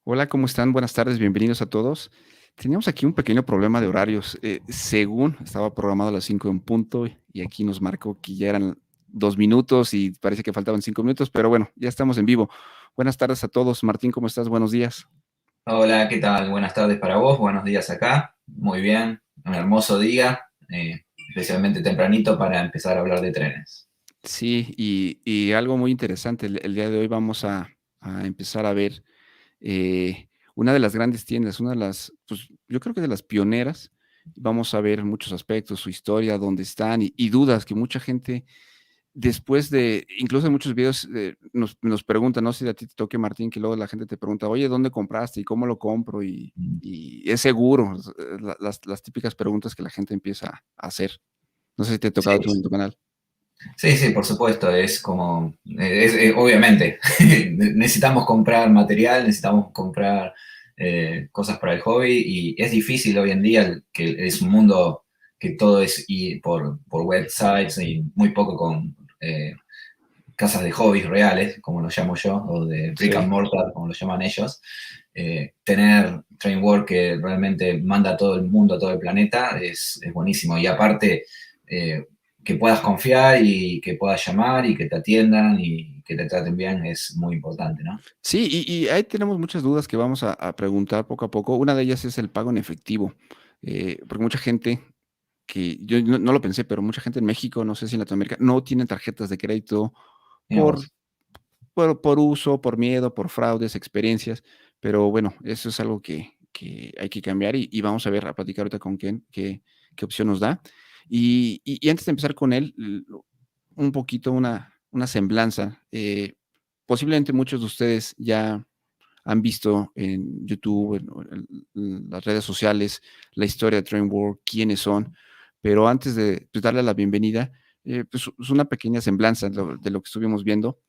Hola, ¿cómo están? Buenas tardes, bienvenidos a todos. Teníamos aquí un pequeño problema de horarios. Según estaba programado a las 5 en punto y aquí nos marcó que ya eran 2 minutos y parece que faltaban 5 minutos, pero bueno, ya estamos en vivo. Buenas tardes a todos. Martín, ¿cómo estás? Buenos días. Hola, ¿qué tal? Buenas tardes para vos, buenos días acá. Muy bien, un hermoso día, especialmente tempranito para empezar a hablar de trenes. Sí, y algo muy interesante, el día de hoy vamos a empezar a ver una de las grandes tiendas, una de las, pues yo creo que de las pioneras. Vamos a ver muchos aspectos, su historia, dónde están y dudas que mucha gente después de, incluso en muchos videos nos preguntan, no sé si a ti te toque, Martín, que luego la gente te pregunta, oye, ¿dónde compraste y cómo lo compro? Y es seguro, las típicas preguntas que la gente empieza a hacer. No sé si te ha tocado tú en Sí, tu canal. sí, sí, por supuesto, es como, obviamente, necesitamos comprar material, necesitamos comprar cosas para el hobby y es difícil hoy en día, que es un mundo que todo es por websites y muy poco con casas de hobbies reales, como lo llamo yo, o de brick and Sí. mortar, como lo llaman ellos. Tener Trainworld que realmente manda a todo el mundo, a todo el planeta, es buenísimo. Y aparte, que puedas confiar y que puedas llamar y que te atiendan y que te traten bien es muy importante, ¿no? Sí, y ahí tenemos muchas dudas que vamos a preguntar poco a poco. Una de ellas es el pago en efectivo, porque mucha gente que yo no lo pensé, pero mucha gente en México, no sé si en Latinoamérica, no tiene tarjetas de crédito Mira por vos. por uso, por miedo, por fraudes, experiencias, pero bueno, eso es algo que hay que cambiar y vamos a ver, a platicar ahorita con Ken qué opción nos da. Y antes de empezar con él, un poquito una semblanza, posiblemente muchos de ustedes ya han visto en YouTube, en las redes sociales, la historia de Trainworld, quiénes son, pero antes de, pues, darle la bienvenida, pues, es una pequeña semblanza de lo que estuvimos viendo.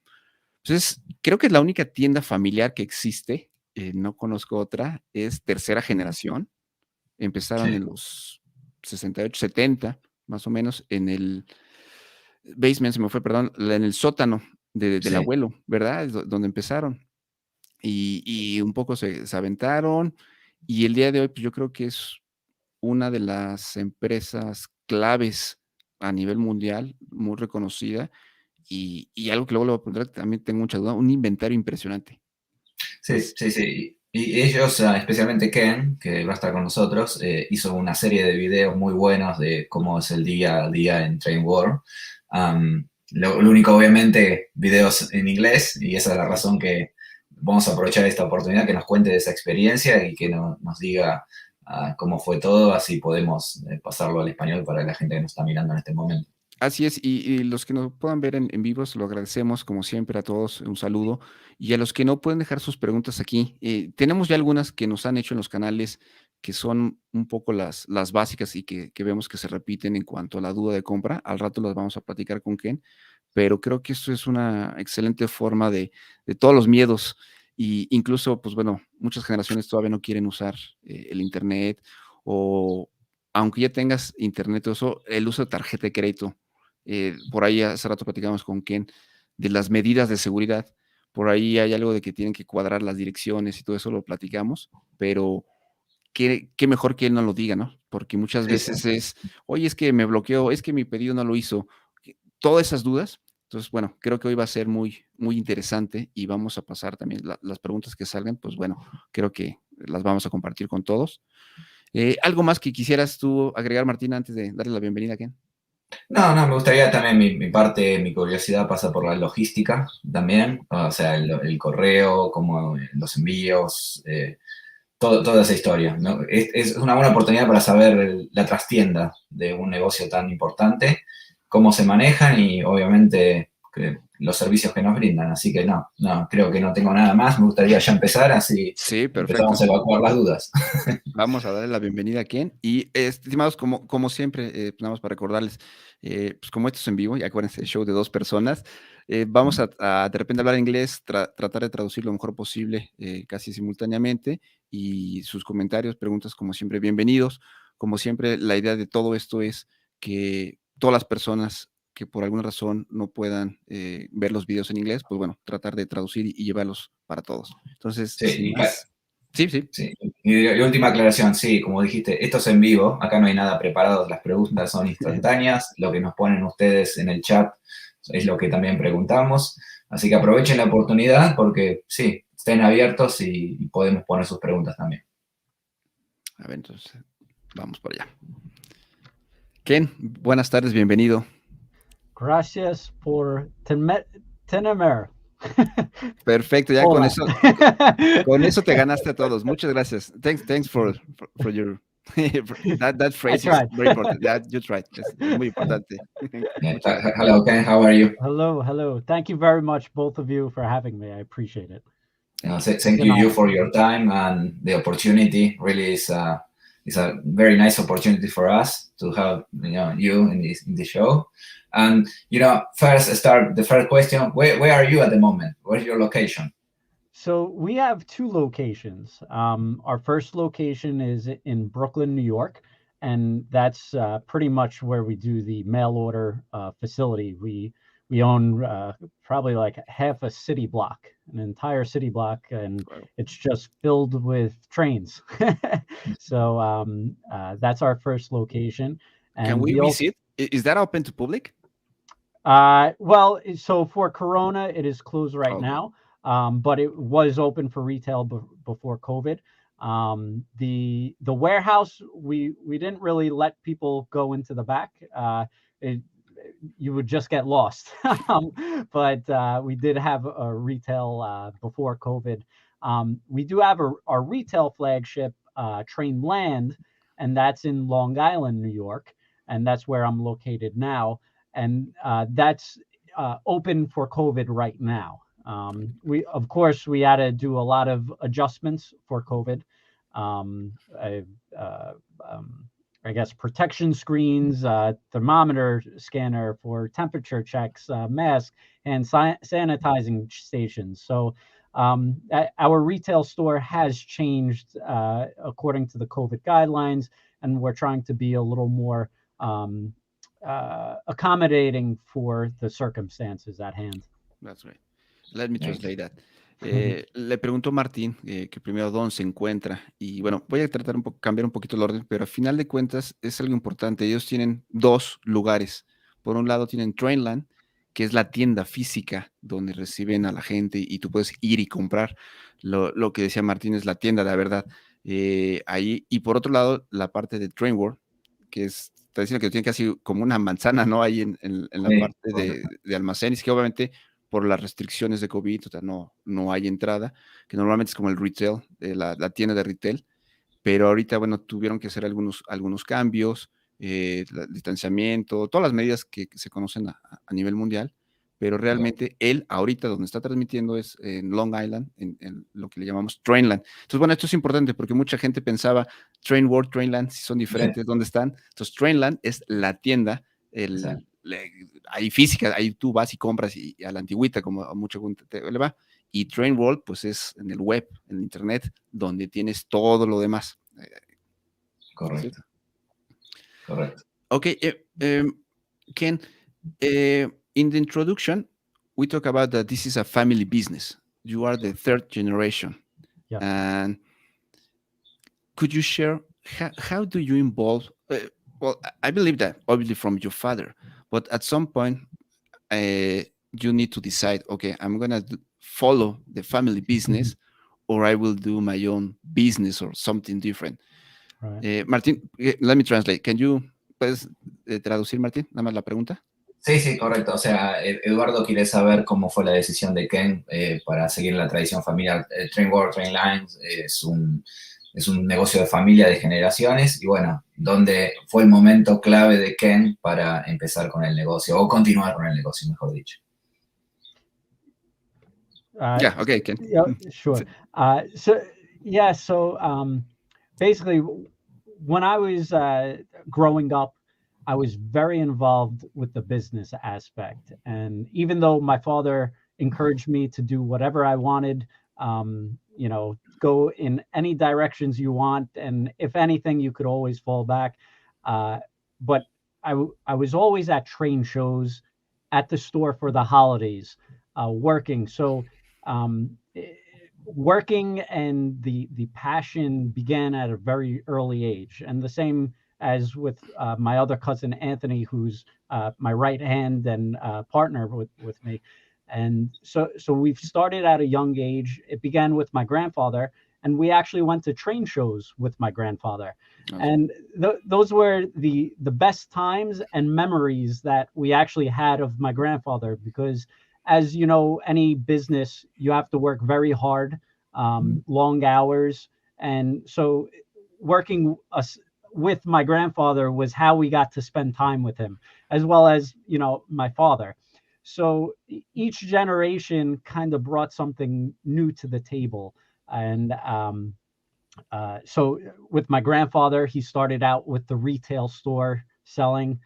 Entonces, creo que es la única tienda familiar que existe, no conozco otra, es tercera generación. Empezaron Sí, en los 68, 70, más o menos, en el basement, se me fue, perdón, en el sótano del sí, abuelo, ¿verdad? Es donde empezaron. Y un poco se aventaron, y el día de hoy, pues, yo creo que es una de las empresas claves a nivel mundial, muy reconocida, y algo que luego le voy a preguntar, que también tengo mucha duda, un inventario impresionante. sí, Entonces, sí, sí. Y ellos, especialmente Ken, que va a estar con nosotros, hizo una serie de videos muy buenos de cómo es el día a día en Train World. Lo único, obviamente, videos en inglés, y esa es la sí. razón que vamos a aprovechar esta oportunidad, que nos cuente de esa experiencia y que nos diga cómo fue todo, así podemos pasarlo al español para la gente que nos está mirando en este momento. Así es, y los que nos puedan ver en vivo, se lo agradecemos, como siempre, a todos, un saludo. Y a los que no pueden dejar sus preguntas aquí, tenemos ya algunas que nos han hecho en los canales, que son un poco las básicas y que vemos que se repiten en cuanto a la duda de compra. Al rato las vamos a platicar con Ken, pero creo que esto es una excelente forma de todos los miedos. Y incluso, pues bueno, muchas generaciones todavía no quieren usar el Internet o aunque ya tengas Internet, todo eso, el uso de tarjeta de crédito. Por ahí hace rato platicamos con Ken de las medidas de seguridad. Por ahí hay algo de que tienen que cuadrar las direcciones y todo eso lo platicamos, pero qué mejor que él no lo diga, ¿no? Porque muchas Sí, sí. veces es, oye, es que me bloqueó, es que mi pedido no lo hizo. Todas esas dudas. Entonces, bueno, creo que hoy va a ser muy interesante y vamos a pasar también las preguntas que salgan, pues bueno, creo que las vamos a compartir con todos. ¿Algo más que quisieras tú agregar, Martín, antes de darle la bienvenida a Ken? No, no, me gustaría también, mi parte, mi curiosidad pasa por la logística también, o sea, el correo, como los envíos, toda esa historia, ¿no? Es una buena oportunidad para saber la trastienda de un negocio tan importante, cómo se manejan y obviamente los servicios que nos brindan. Así que no, no, creo que no tengo nada más. Me gustaría ya empezar, así Sí, empezamos perfecto. a evacuar las dudas. Vamos a darle la bienvenida a Ken. Y, estimados, como siempre, pues, nada más para recordarles, pues, como esto es en vivo, y acuérdense, show de 2 personas, vamos a de repente hablar inglés, tratar de traducir lo mejor posible, casi simultáneamente, y sus comentarios, preguntas, como siempre, bienvenidos. Como siempre, la idea de todo esto es que todas las personas que por alguna razón no puedan, ver los videos en inglés, pues bueno, tratar de traducir y llevarlos para todos. Entonces, Sí, sin más. Sí, sí. Sí. Y última aclaración, sí, como dijiste, esto es en vivo, acá no hay nada preparado, las preguntas son instantáneas, lo que nos ponen ustedes en el chat es lo que también preguntamos, así que aprovechen la oportunidad porque sí, estén abiertos y podemos poner sus preguntas también. A ver, entonces, vamos por allá. Ken, buenas tardes, bienvenido. Gracias por tenerme. Perfecto, ya Hola. con eso te ganaste a todos. Muchas gracias. Thanks for your that I phrase is tried. very important. That you tried. Es muy importante. Yeah. Muchas gracias. Hello, Ken, how are you? Hello. Thank you very much, both of you, for having me. I appreciate it. No, It's thank an you honor. for your time and the opportunity. Really is a very nice opportunity for us to have you in the show. And first start the first question. Where are you at the moment? Where's your location? So we have two locations. Our first location is in Brooklyn, New York, and that's pretty much where we do the mail order facility. We own probably like half a city block, an entire city block, and Wow. it's just filled with trains. So that's our first location, Can and we we also visit? Is that open to public? well, so for Corona, it is closed right Okay. now, but it was open for retail before COVID. The warehouse, we didn't really let people go into the back. It, you would just get lost. But we did have a retail before COVID. We do have our retail flagship, Trainland, and that's in Long Island, New York, and that's where I'm located now, and that's open for COVID right now. We, of course, we had to do a lot of adjustments for COVID. Um, I, uh, um, I guess protection screens, thermometer scanner for temperature checks, mask, and sanitizing stations. So our retail store has changed according to the COVID guidelines, and we're trying to be a little more accommodating for the circumstances at hand. That's right. Let me Thank you. translate that. Le preguntó Martín que primero dónde se encuentra y bueno, voy a tratar cambiar un poquito el orden, pero a final de cuentas es algo importante. Ellos tienen dos lugares. Por un lado tienen Trainland, que es la tienda física donde reciben a la gente y tú puedes ir y comprar. Lo que decía Martín es la tienda de verdad. Ahí, y por otro lado, la parte de Trainworld, que está diciendo que tiene casi como una manzana, ¿no? Ahí en la Sí, parte correcto. de almacenes, que obviamente por las restricciones de COVID, o sea, no hay entrada, que normalmente es como el retail, la tienda de retail, pero ahorita, bueno, tuvieron que hacer algunos cambios, el distanciamiento, todas las medidas que se conocen a nivel mundial, pero realmente él ahorita donde está transmitiendo es en Long Island, en lo que le llamamos Trainland. Entonces, bueno, esto es importante porque mucha gente pensaba Trainworld, Trainland, si son Sí, diferentes, ¿dónde están? Entonces, Trainland es la tienda, exacto, ahí física, ahí tú vas y compras y a la antigüita, como a mucha gente le va. Y Trainworld, pues es en el web, en internet, donde tienes todo lo demás. ¿Sí? correcto, correcto. Okay, Ken, in the introduction, we talk about that this is a family business. You are the third generation. Yes. And could you share how do you involve? Well, I believe that obviously from your father, but at some point, you need to decide, okay, I'm going to follow the family business or I will do my own business or something different. Right. Martín, let me translate. ¿Puedes traducir, Martín? Nada más la pregunta. Sí, sí, correcto. O sea, Eduardo quiere saber cómo fue la decisión de Ken para seguir la tradición familiar. Trainworld, Trainlines es un negocio de familia de generaciones y bueno, ¿dónde fue el momento clave de Ken para empezar con el negocio o continuar con el negocio, mejor dicho? Yeah, okay, Ken. Yeah, sure. So basically, when I was growing up, I was very involved with the business aspect, and even though my father encouraged me to do whatever I wanted, go in any directions you want, and if anything, you could always fall back. Uh, but I was always at train shows, at the store for the holidays, working. So um, working and the passion began at a very early age, and the same as with my other cousin Anthony, who's my right hand and partner with me. And so we've started at a young age. It began with my grandfather, and we actually went to train shows with my grandfather. Okay. And those were the best times and memories that we actually had of my grandfather, because as you know, any business, you have to work very hard, long hours. And so working with my grandfather was how we got to spend time with him, as well as, you know, my father. So each generation kind of brought something new to the table. And so with my grandfather, he started out with the retail store selling.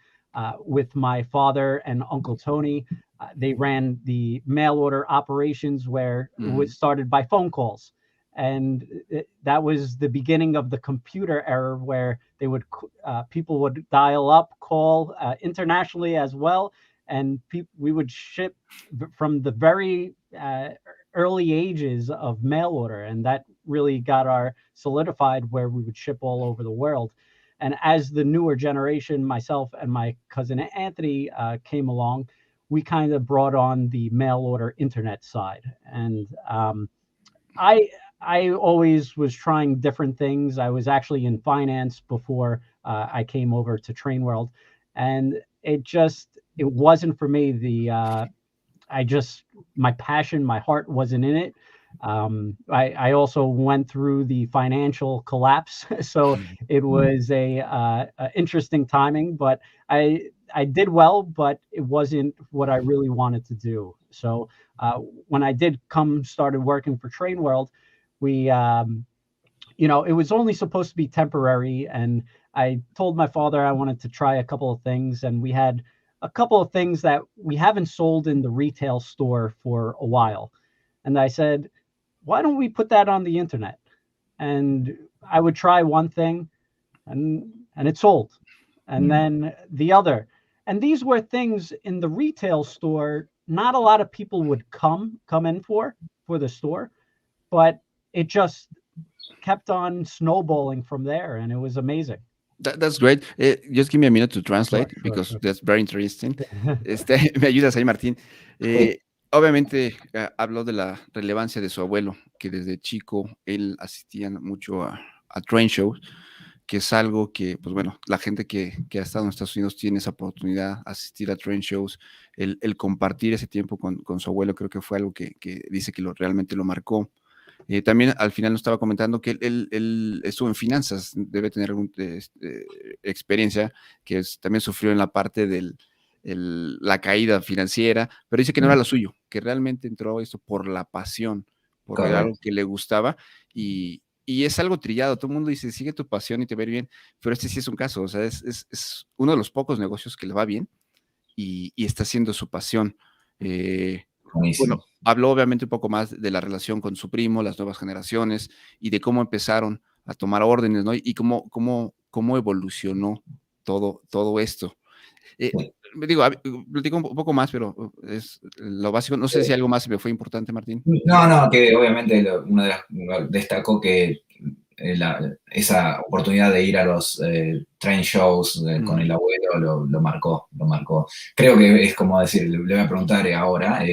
With my father and Uncle Tony, they ran the mail order operations, where it was started by phone calls. And that was the beginning of the computer era, where they would people would dial up, call internationally as well, and we would ship from the very early ages of mail order, and that really got our solidified where we would ship all over the world. And as the newer generation, myself and my cousin Anthony came along, we kind of brought on the mail order internet side. And I always was trying different things. I was actually in finance before I came over to Trainworld, and it wasn't for me. My passion, my heart wasn't in it. I also went through the financial collapse, so it was a interesting timing. But I did well, but it wasn't what I really wanted to do. So when I did started working for Trainworld, we you know, it was only supposed to be temporary, and I told my father I wanted to try a couple of things, and we had a couple of things that we haven't sold in the retail store for a while. And I said, why don't we put that on the internet? And I would try one thing, and it sold. And then the other. And these were things in the retail store not a lot of people would come in for the store, but it just kept on snowballing from there, and it was amazing. That's great. Just give me a minute to translate, Sure, because sure. that's very interesting. Me ayudas ahí, Martín. Obviamente habló de la relevancia de su abuelo, que desde chico él asistía mucho a train shows, que es algo que, pues bueno, la gente que ha estado en Estados Unidos tiene esa oportunidad, asistir a train shows, el compartir ese tiempo con su abuelo, creo que fue algo que dice que realmente lo marcó. También al final nos estaba comentando que él estuvo en finanzas, debe tener alguna experiencia, que también sufrió en la parte de la caída financiera, pero dice que no era lo suyo, que realmente entró a esto por la pasión, porque era algo que le gustaba, y es algo trillado. Todo el mundo dice, sigue tu pasión y te va a ir bien, pero este sí es un caso. O sea, es uno de los pocos negocios que le va bien y está haciendo su pasión. Bueno, habló obviamente un poco más de la relación con su primo, las nuevas generaciones, y de cómo empezaron a tomar órdenes, ¿no? Y cómo evolucionó todo esto. Digo, platico un poco más, pero es lo básico. No sé si algo más me fue importante, Martín. No, que obviamente destacó que esa oportunidad de ir a los train shows con el abuelo lo marcó. Creo que es como decir, le voy a preguntar ahora,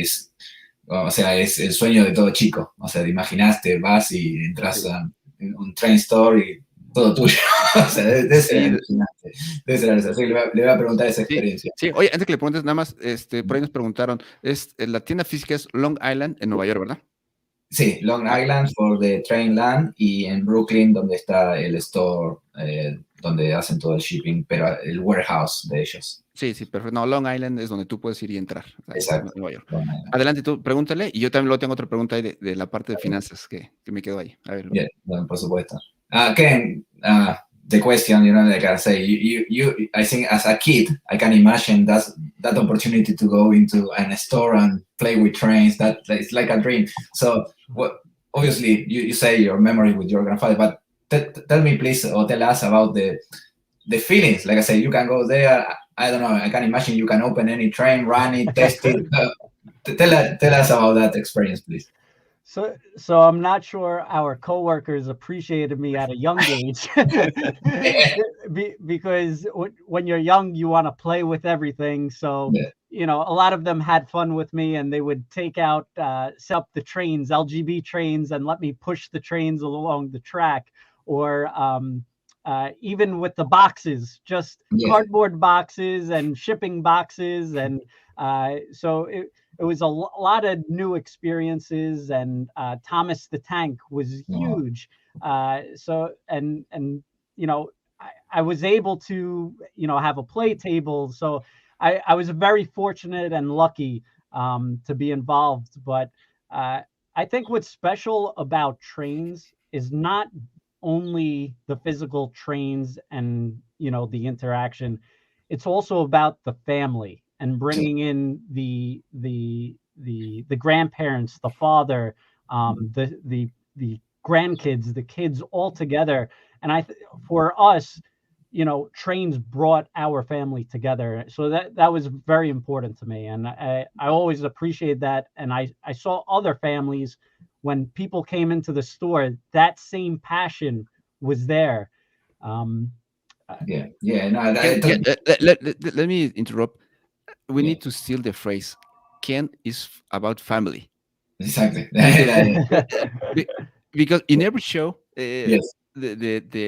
o sea, es el sueño de todo chico. O sea, te imaginaste, vas y entras a un train store y todo tuyo. O sea, debe ser alucinante. Así que le voy a preguntar esa experiencia. Sí, oye, antes que le preguntes, nada más, por ahí nos preguntaron, la tienda física es Long Island, en Nueva York, ¿verdad? Sí, Long Island for the Trainland, y en Brooklyn, donde está el store, donde hacen todo el shipping, pero el warehouse de ellos. Sí, perfecto. No, Long Island es donde tú puedes ir y entrar. Exacto. Nueva York. Adelante, tú pregúntale, y yo también luego tengo otra pregunta ahí de la parte de finanzas que me quedó ahí. A ver. Bien, bueno, por supuesto. Ken, the question, like I say, I think as a kid, I can imagine that opportunity to go into a store and play with trains. It's like a dream. So, obviously, you say your memory with your grandfather, but tell me, please, or tell us about the feelings. Like I say, you can go there. I don't know. I can imagine you can open any train, run it, test it. Tell us about that experience, please. So I'm not sure our coworkers appreciated me at a young age. Because when you're young, you want to play with everything. So, Yeah, a lot of them had fun with me, and they would set up the trains, LGB trains, and let me push the trains along the track, or even with the boxes, just yeah, cardboard boxes and shipping boxes. And so it was a lot of new experiences. And Thomas the Tank was no, huge. And I was able to have a play table. So I was very fortunate and lucky to be involved. But uh, I think what's special about trains is not only the physical trains and the interaction. It's also about the family and sí, bringing in the grandparents, the father, the grandkids, the kids all together. And for us, trains brought our family together. So that was very important to me, and I always appreciate that. And I saw other families, when people came into the store, that same passion was there. Um, uh, yeah, yeah, no, Yeah, let me interrupt. We yeah, need to steal the phrase. Ken is about family. exactly. Be- because in every show, Yes,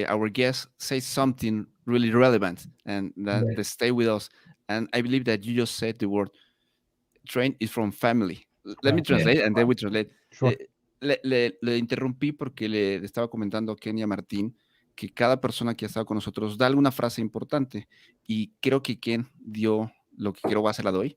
our guest says something really relevant and that mm, they stay with us. And I believe that you just said the word train is from family. Let me right. yeah, translate and then we translate. Sure. Eh, le interrumpí porque le estaba comentando a Ken y a Martín que cada persona que ha estado con nosotros da alguna frase importante y creo que Ken dio lo que creo va a ser la doy.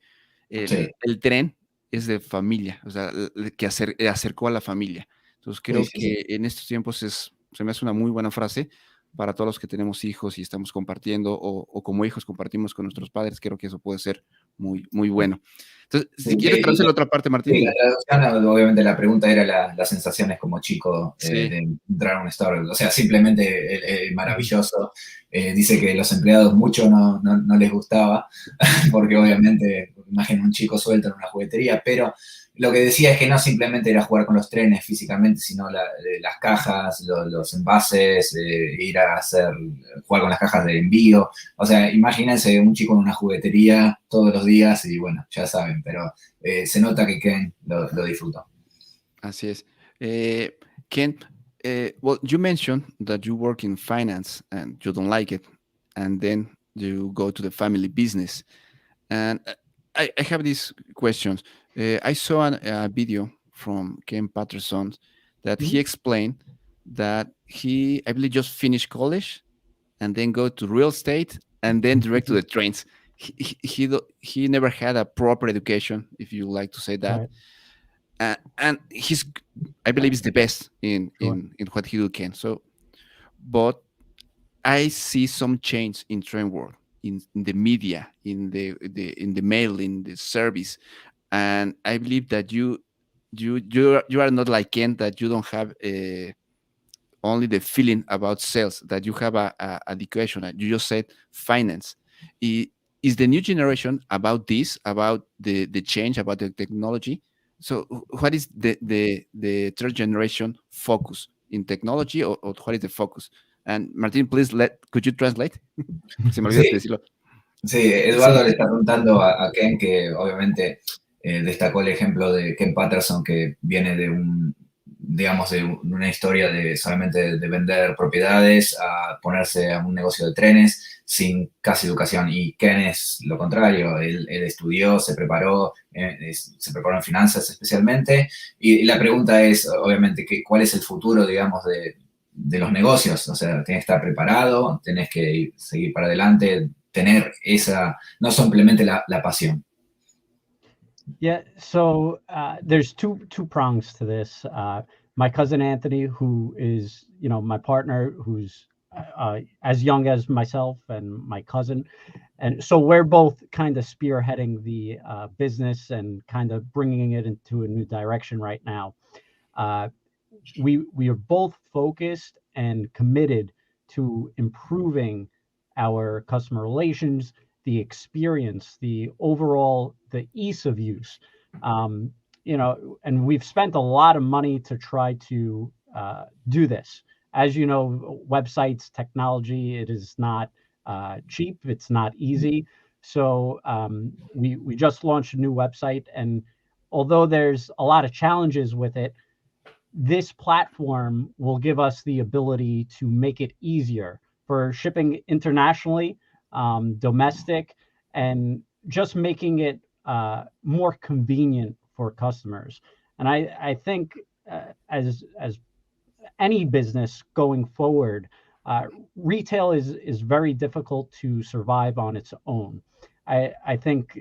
sí, El tren es de familia, o sea, que acercó a la familia. Entonces sí, creo sí, sí, que en estos tiempos se me hace una muy buena frase para todos los que tenemos hijos y estamos compartiendo o como hijos compartimos con nuestros padres. Creo que eso puede ser muy, muy bueno. Entonces, si sí, quieres traducir la otra parte, Martín, sí, la y traducción, obviamente la pregunta era las sensaciones como chico sí, de entrar a un store. O sea, simplemente Mhm. maravilloso. Dice que los empleados mucho no les gustaba, porque obviamente, imagina un chico suelto en una juguetería, pero lo que decía es que no simplemente era jugar con los trenes físicamente, sino las cajas, los envases, ir a jugar con las cajas de envío. O sea, imagínense un chico en una juguetería todos los días y bueno, ya saben, pero se nota que Ken lo disfrutó. así es. Ken, well, you mentioned that you work in finance and you don't like it, and then you go to the family business. And I have these questions. I saw a video from Ken Patterson that he Mhm. explained that he, I believe, just finished college and then go to real estate and then direct to the trains. He never had a proper education, if you like to say that, Right. and he's, I believe, is the best Sure. in what he do can. So, but I see some change in Trainworld, in the media, in the mail, in the service, and I believe that you are not like Ken, that you don't have only the feeling about sales, that you have a education. You just said finance. Is the new generation about this, about the change, about the technology? So what is the third generation focus in technology, or what is the focus? And Martin, please could you translate? Se me olvidó Sí, decirlo. sí, Eduardo le está preguntando a Ken que obviamente destacó el ejemplo de Ken Patterson que viene de digamos, de una historia de solamente de vender propiedades a ponerse a un negocio de trenes sin casi educación. Y Ken es lo contrario, él estudió, se preparó en finanzas especialmente. Y la pregunta es, obviamente, ¿cuál es el futuro, digamos, de los negocios? O sea, tienes que estar preparado, tenés que seguir para adelante, tener esa, no simplemente la pasión. Yeah. So there's two prongs to this. My cousin Anthony, who is my partner, who's as young as myself and my cousin, and so we're both kind of spearheading the business and kind of bringing it into a new direction right now. Uh, we are both focused and committed to improving our customer relations, the experience, the overall the ease of use. Um, and we've spent a lot of money to try to do this. As you know, websites, technology, it is not cheap. It's not easy. So we just launched a new website, and although there's a lot of challenges with it, this platform will give us the ability to make it easier for shipping internationally, domestic, and just making it more convenient for customers. And I think as any business going forward, retail is very difficult to survive on its own. I think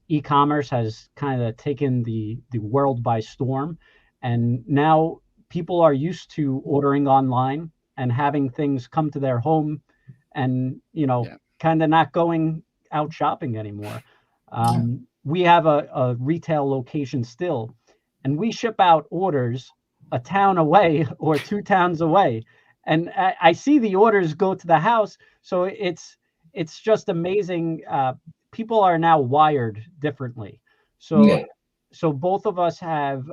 e-commerce has kind of taken the world by storm, and now people are used to ordering online and having things come to their home, and Yeah. kind of not going out shopping anymore. We have a retail location still, and we ship out orders a town away or 2 towns away, and I see the orders go to the house. So it's just amazing. People are now wired differently. So Yeah. so both of us have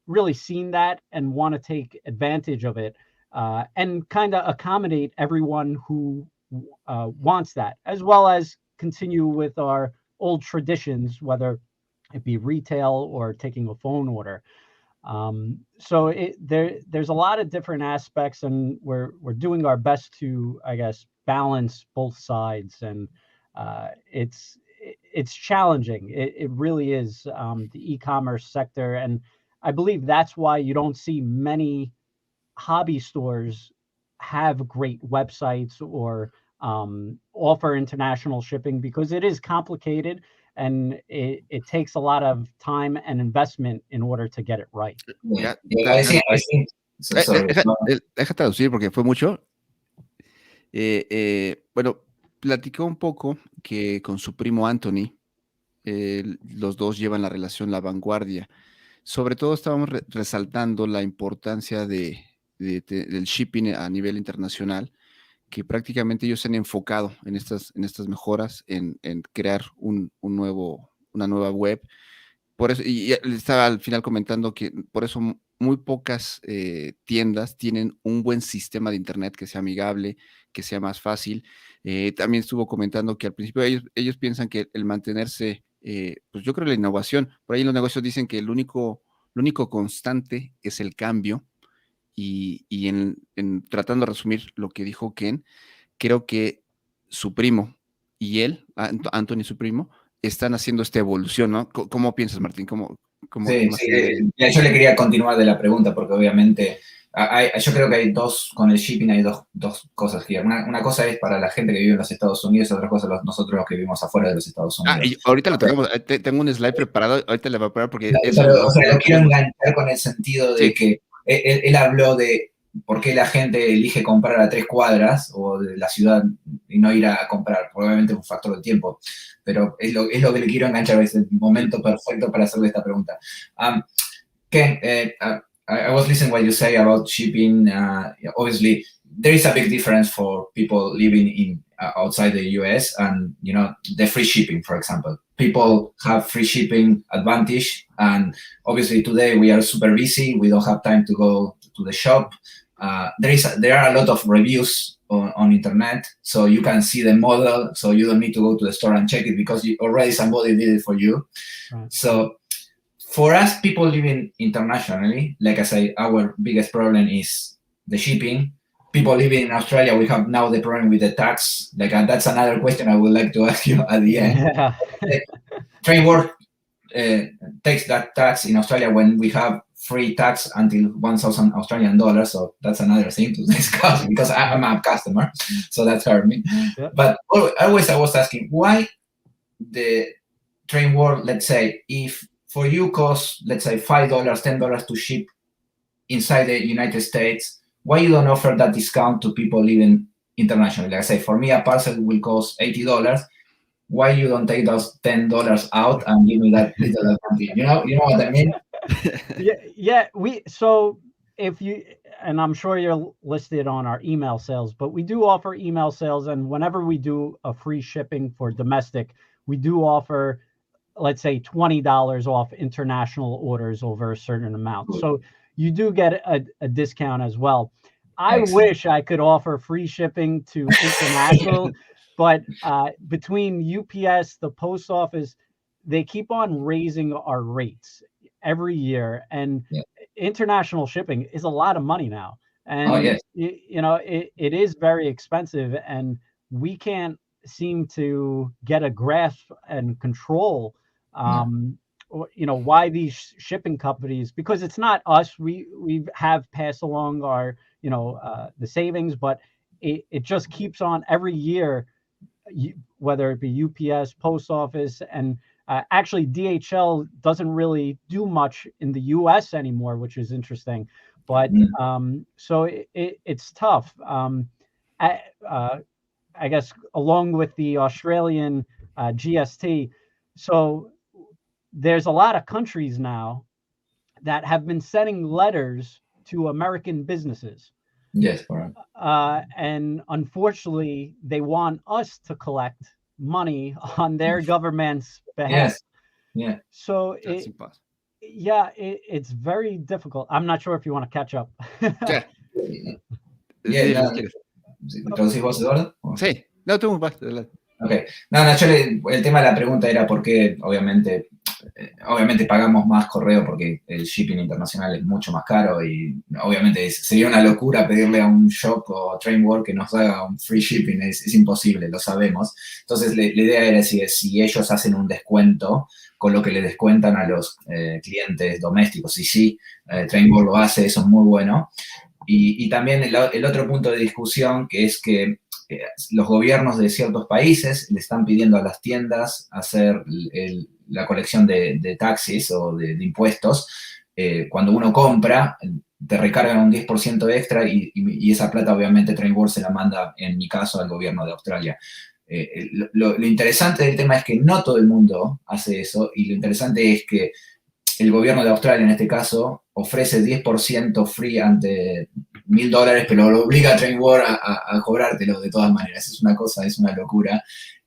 really seen that and want to take advantage of it, and kind of accommodate everyone who wants that, as well as continue with our old traditions, whether it be retail or taking a phone order. So there's a lot of different aspects, and we're doing our best to, I guess, balance both sides. And it's challenging. It really is, the e-commerce sector, and I believe that's why you don't see many hobby stores have great websites or offer international shipping, because it is complicated, and it takes a lot of time and investment in order to get it right. Yeah. Yeah, I think sorry. deja traducir porque fue mucho. Bueno, platicó un poco que con su primo Anthony, los dos llevan la relación La Vanguardia. Sobre todo estábamos resaltando la importancia del shipping a nivel internacional, que prácticamente ellos se han enfocado en estas mejoras, en crear una nueva web. Por eso, y estaba al final comentando que por eso muy pocas tiendas tienen un buen sistema de internet que sea amigable, que sea más fácil. También estuvo comentando que al principio ellos piensan que el mantenerse, pues yo creo la innovación, por ahí en los negocios dicen que lo único constante es el cambio, y en tratando de resumir lo que dijo Ken, creo que su primo y él, Anthony, su primo, están haciendo esta evolución, ¿no? ¿Cómo piensas, Martín? Sí, más sí, allá de... yo le quería continuar de la pregunta, porque obviamente yo creo que hay con el shipping hay dos cosas que una cosa es para la gente que vive en los Estados Unidos, y otra cosa nosotros los que vivimos afuera de los Estados Unidos. Y ahorita lo tocamos, tengo un slide preparado, ahorita le voy a parar porque eso pero, o sea, lo quiero enganchar con el sentido de que él habló de por qué la gente elige comprar a 3 cuadras o de la ciudad y no ir a comprar. Probablemente es un factor de tiempo, pero es lo que le quiero enganchar, es el momento perfecto para hacerle esta pregunta. Ken, I was listening what you say about shipping. Obviously, there is a big difference for people living in outside the US and, the free shipping, for example. People have free shipping advantage, and obviously today we are super busy. We don't have time to go to the shop. There are a lot of reviews on internet, so you can see the model, so you don't need to go to the store and check it because already somebody did it for you. Right. So for us, people living internationally, like I say, our biggest problem is the shipping. People living in Australia, we have now the problem with the tax. That's another question I would like to ask you at the end. Yeah. Trainworld takes that tax in Australia when we have free tax until 1,000 Australian dollars. So that's another thing to discuss because I'm a customer, so that's hurt me. Yeah. But always I was asking why the Trainworld, let's say, if for you costs, let's say $5, $10 to ship inside the United States, why you don't offer that discount to people living internationally? Like I say, for me, a parcel will cost $80. Why you don't take those $10 out and give me that little advantage? You know what I mean? Yeah. So if you, and I'm sure you're listed on our email sales, but we do offer email sales, and whenever we do a free shipping for domestic, we do offer let's say $20 off international orders over a certain amount. So you do get a discount as well. I Excellent. wish I could offer free shipping to international, but between UPS, the post office, they keep on raising our rates every year, and Yeah. international shipping is a lot of money now. Oh, And yes. it is very expensive, and we can't seem to get a grasp and control Yeah. why these shipping companies, because it's not us, we have passed along our the savings, but it just keeps on every year, whether it be UPS, post office, and actually DHL doesn't really do much in the US anymore, which is interesting. But so it's tough. I, uh, I guess along with the Australian GST. So there's a lot of countries now that have been sending letters to American businesses. Yes, correct. And unfortunately, they want us to collect money on their government's behalf. Yes. Yeah. So That's impossible. it's very difficult. I'm not sure if you want to catch up. Ya, Yeah, dile no, si quieres. ¿Traducís vos, Eduardo? Sí, no, tú vas, adelante. Ok. No, yo el tema de la pregunta era por qué, obviamente pagamos más correo porque el shipping internacional es mucho más caro y obviamente sería una locura pedirle a un shop o Trainworld que nos haga un free shipping, es imposible, lo sabemos. Entonces la idea era si ellos hacen un descuento con lo que le descuentan a los clientes domésticos. Y sí, Trainworld lo hace, eso es muy bueno. Y también el otro punto de discusión, que es que los gobiernos de ciertos países le están pidiendo a las tiendas hacer la colección de taxis o de impuestos. Cuando uno compra, te recargan un 10% extra y esa plata obviamente Trainworld se la manda, en mi caso, al gobierno de Australia. Lo interesante del tema es que no todo el mundo hace eso, y lo interesante es que el gobierno de Australia, en este caso, ofrece 10% free ante $1,000, pero lo obliga a Trainworld a cobrártelo de todas maneras. Es una cosa, es una locura.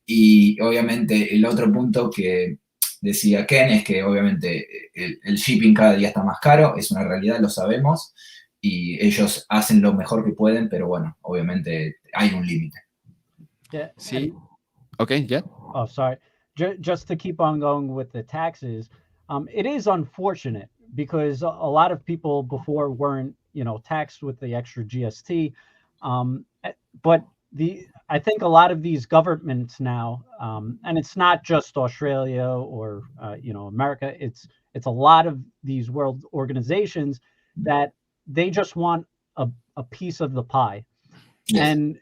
Y obviamente el otro punto que decía Ken es que obviamente el shipping cada día está más caro, es una realidad, lo sabemos, y ellos hacen lo mejor que pueden, pero bueno, obviamente hay un límite. Yeah. Sí. Okay, yeah. Oh, sorry. Just to keep on going with the taxes, it is unfortunate because a lot of people before weren't, taxed with the extra GST. But I think a lot of these governments now, and it's not just Australia or America, it's a lot of these world organizations that they just want a piece of the pie. Yes. And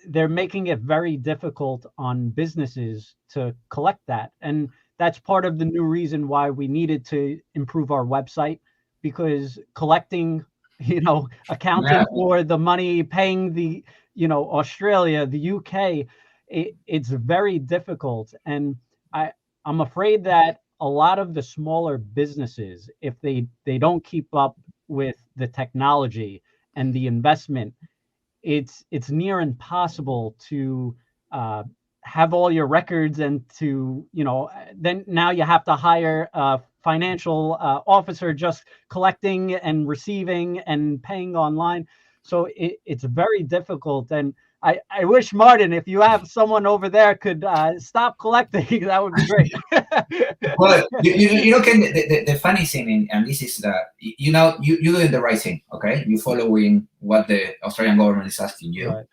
they're making it very difficult on businesses to collect that. And that's part of the new reason why we needed to improve our website, because collecting, accounting Yeah. for the money, paying the, Australia, the UK, it's very difficult. And I'm afraid that a lot of the smaller businesses, if they don't keep up with the technology and the investment, it's near impossible to have all your records, and to then now you have to hire a financial officer just collecting and receiving and paying online. So it's very difficult. And I wish, Martin, if you have someone over there could stop collecting, that would be great. Well, Ken, the funny thing, and this is that, you're doing the right thing, okay? You're following what the Australian government is asking you. Right.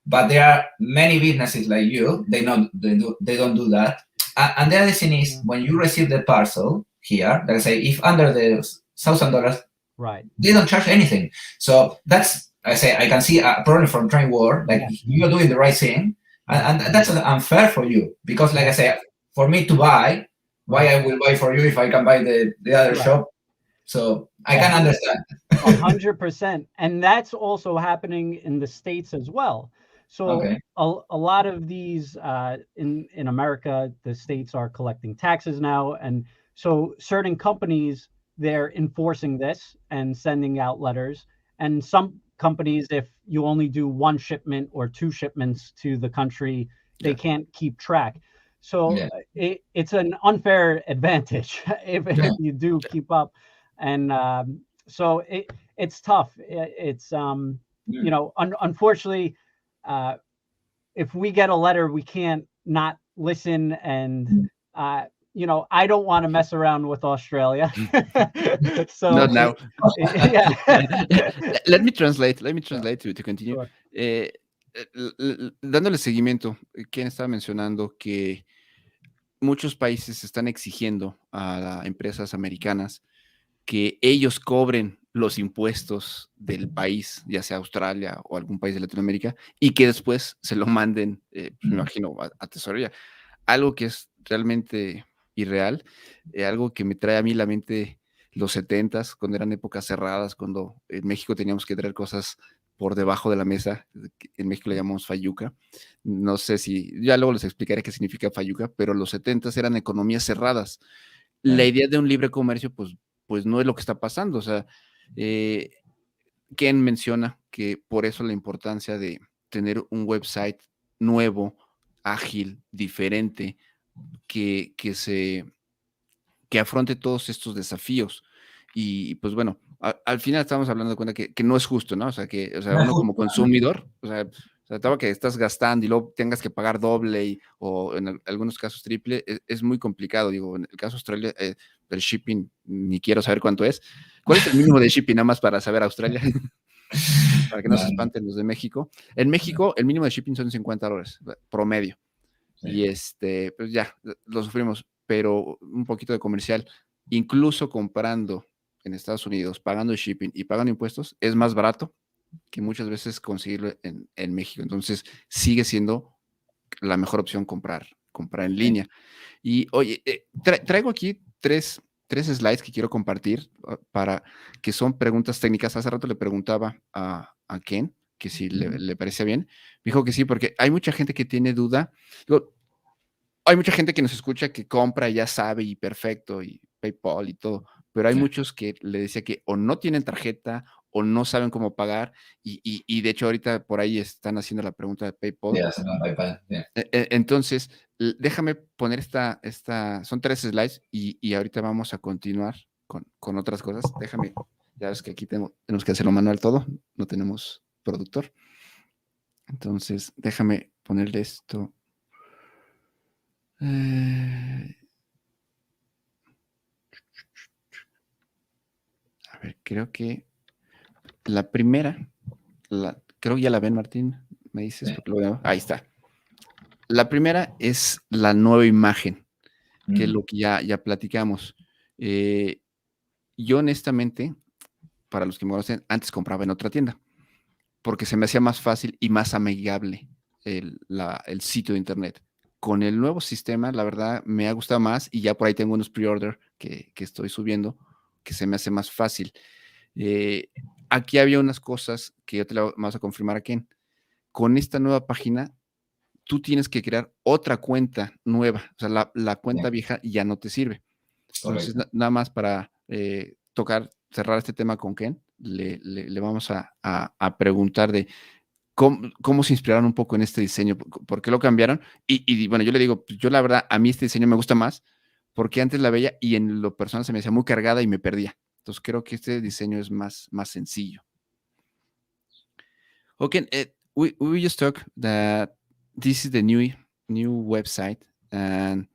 But there are many businesses like you, they don't do that. And the other thing is, when you receive the parcel here, like I say, if under the $1,000, right, they don't charge anything. So that's, I can see a problem from Trainworld, like you're doing the right thing, and that's unfair for you, because like I say, for me to buy, why I will buy for you if I can buy the other shop? So I can understand. 100%. And that's also happening in the States as well. So a lot of these in America, the states are collecting taxes now. And so certain companies, they're enforcing this and sending out letters. And some companies, if you only do one shipment or two shipments to the country, they can't keep track. So Yeah. it's an unfair advantage if you do keep up. And so it's tough. It's you know, unfortunately, uh, if we get a letter, we can't not listen. And you know, I don't want to mess around with Australia. Not So now. yeah. Let me translate to continue. Sure. Dándole seguimiento, quien estaba mencionando que muchos países están exigiendo a empresas americanas que ellos cobren los impuestos del país, ya sea Australia o algún país de Latinoamérica, y que después se lo manden, pues, me imagino, a tesorería. Algo que es realmente irreal, algo que me trae a mí la mente los 70s, cuando eran épocas cerradas, cuando en México teníamos que traer cosas por debajo de la mesa, que en México le llamamos fayuca. No sé si, ya luego les explicaré qué significa fayuca, pero los 70s eran economías cerradas. La idea de un libre comercio, pues no es lo que está pasando. O sea, Ken menciona que por eso la importancia de tener un website nuevo, ágil, diferente, que afronte todos estos desafíos. Y pues bueno, al final estamos hablando de cuenta que no es justo, ¿no? O sea, No es uno como justo. consumidor, o sea, todo que estás gastando y luego tengas que pagar doble o en algunos casos triple, es muy complicado. Digo, en el caso de Australia, el shipping, ni quiero saber cuánto es. ¿Cuál es el mínimo de shipping? Nada más para saber Australia, para que no se No, espanten los de México. En México, el mínimo de shipping son $50 promedio. sí, Y pues ya, lo sufrimos, pero un poquito de comercial, incluso comprando en Estados Unidos, pagando shipping y pagando impuestos, es más barato que muchas veces conseguirlo en México. Entonces, sigue siendo la mejor opción comprar en sí. línea. Y oye, traigo aquí tres slides que quiero compartir para que son preguntas técnicas. Hace rato le preguntaba a Ken que si le parecía bien. Me dijo que sí, porque hay mucha gente que tiene duda. Digo, hay mucha gente que nos escucha que compra y ya sabe y perfecto y PayPal y todo, pero hay Sí. muchos que le decía que o no tienen tarjeta o no saben cómo pagar y de hecho ahorita por ahí están haciendo la pregunta de Sí, PayPal. hacerlo en PayPal, sí. Entonces, déjame poner son 3 slides y ahorita vamos a continuar con otras cosas. Déjame, ya ves que aquí tenemos que hacerlo manual todo, no tenemos productor. Entonces, déjame ponerle esto. A ver, creo que la primera, creo que ya la ven, Martín, me dices, Sí. porque lo veo. Ahí está. La primera es la nueva imagen, que es lo que ya platicamos. Yo honestamente, para los que me conocen, antes compraba en otra tienda, porque se me hacía más fácil y más amigable el sitio de internet. Con el nuevo sistema, la verdad, me ha gustado más y ya por ahí tengo unos pre-order que estoy subiendo, que se me hace más fácil. Aquí había unas cosas que yo te las vamos a confirmar aquí. Con esta nueva página, tú tienes que crear otra cuenta nueva. O sea, la cuenta Bien, vieja ya no te sirve. Entonces, correcto. nada más para cerrar este tema con Ken, le vamos a preguntar de cómo se inspiraron un poco en este diseño, por qué lo cambiaron. Y bueno, yo le digo, pues yo la verdad, a mí este diseño me gusta más porque antes la veía y en lo personal se me hacía muy cargada y me perdía. Entonces creo que este diseño es más sencillo. Okay, we just talked that this is the new website and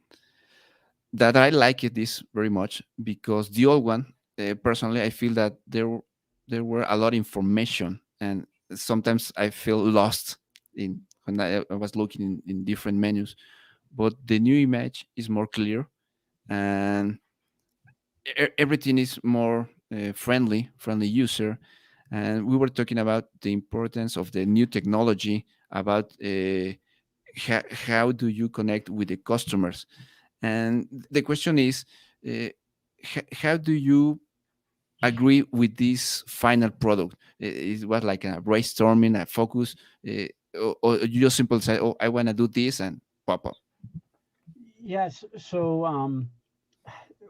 that I like this very much because the old one, personally, I feel that there were a lot of information and sometimes I feel lost in when I was looking in different menus. But the new image is more clear and everything is more friendly user. And we were talking about the importance of the new technology, about how do you connect with the customers. And the question is, how do you agree with this final product? It was like a brainstorming, a focus, or you just simply say, "Oh, I want to do this," and pop up. Yes. So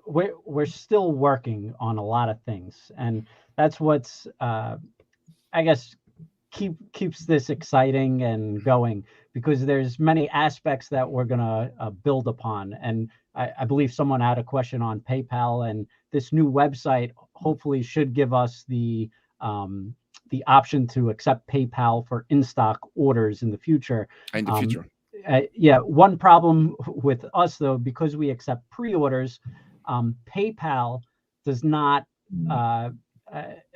we're still working on a lot of things, and that's what's I guess keeps this exciting and going, because there's many aspects that we're going to build upon. And I believe someone had a question on PayPal, and this new website hopefully should give us the option to accept PayPal for in-stock orders in the future. In the future. Yeah, one problem with us though, because we accept pre-orders, PayPal does not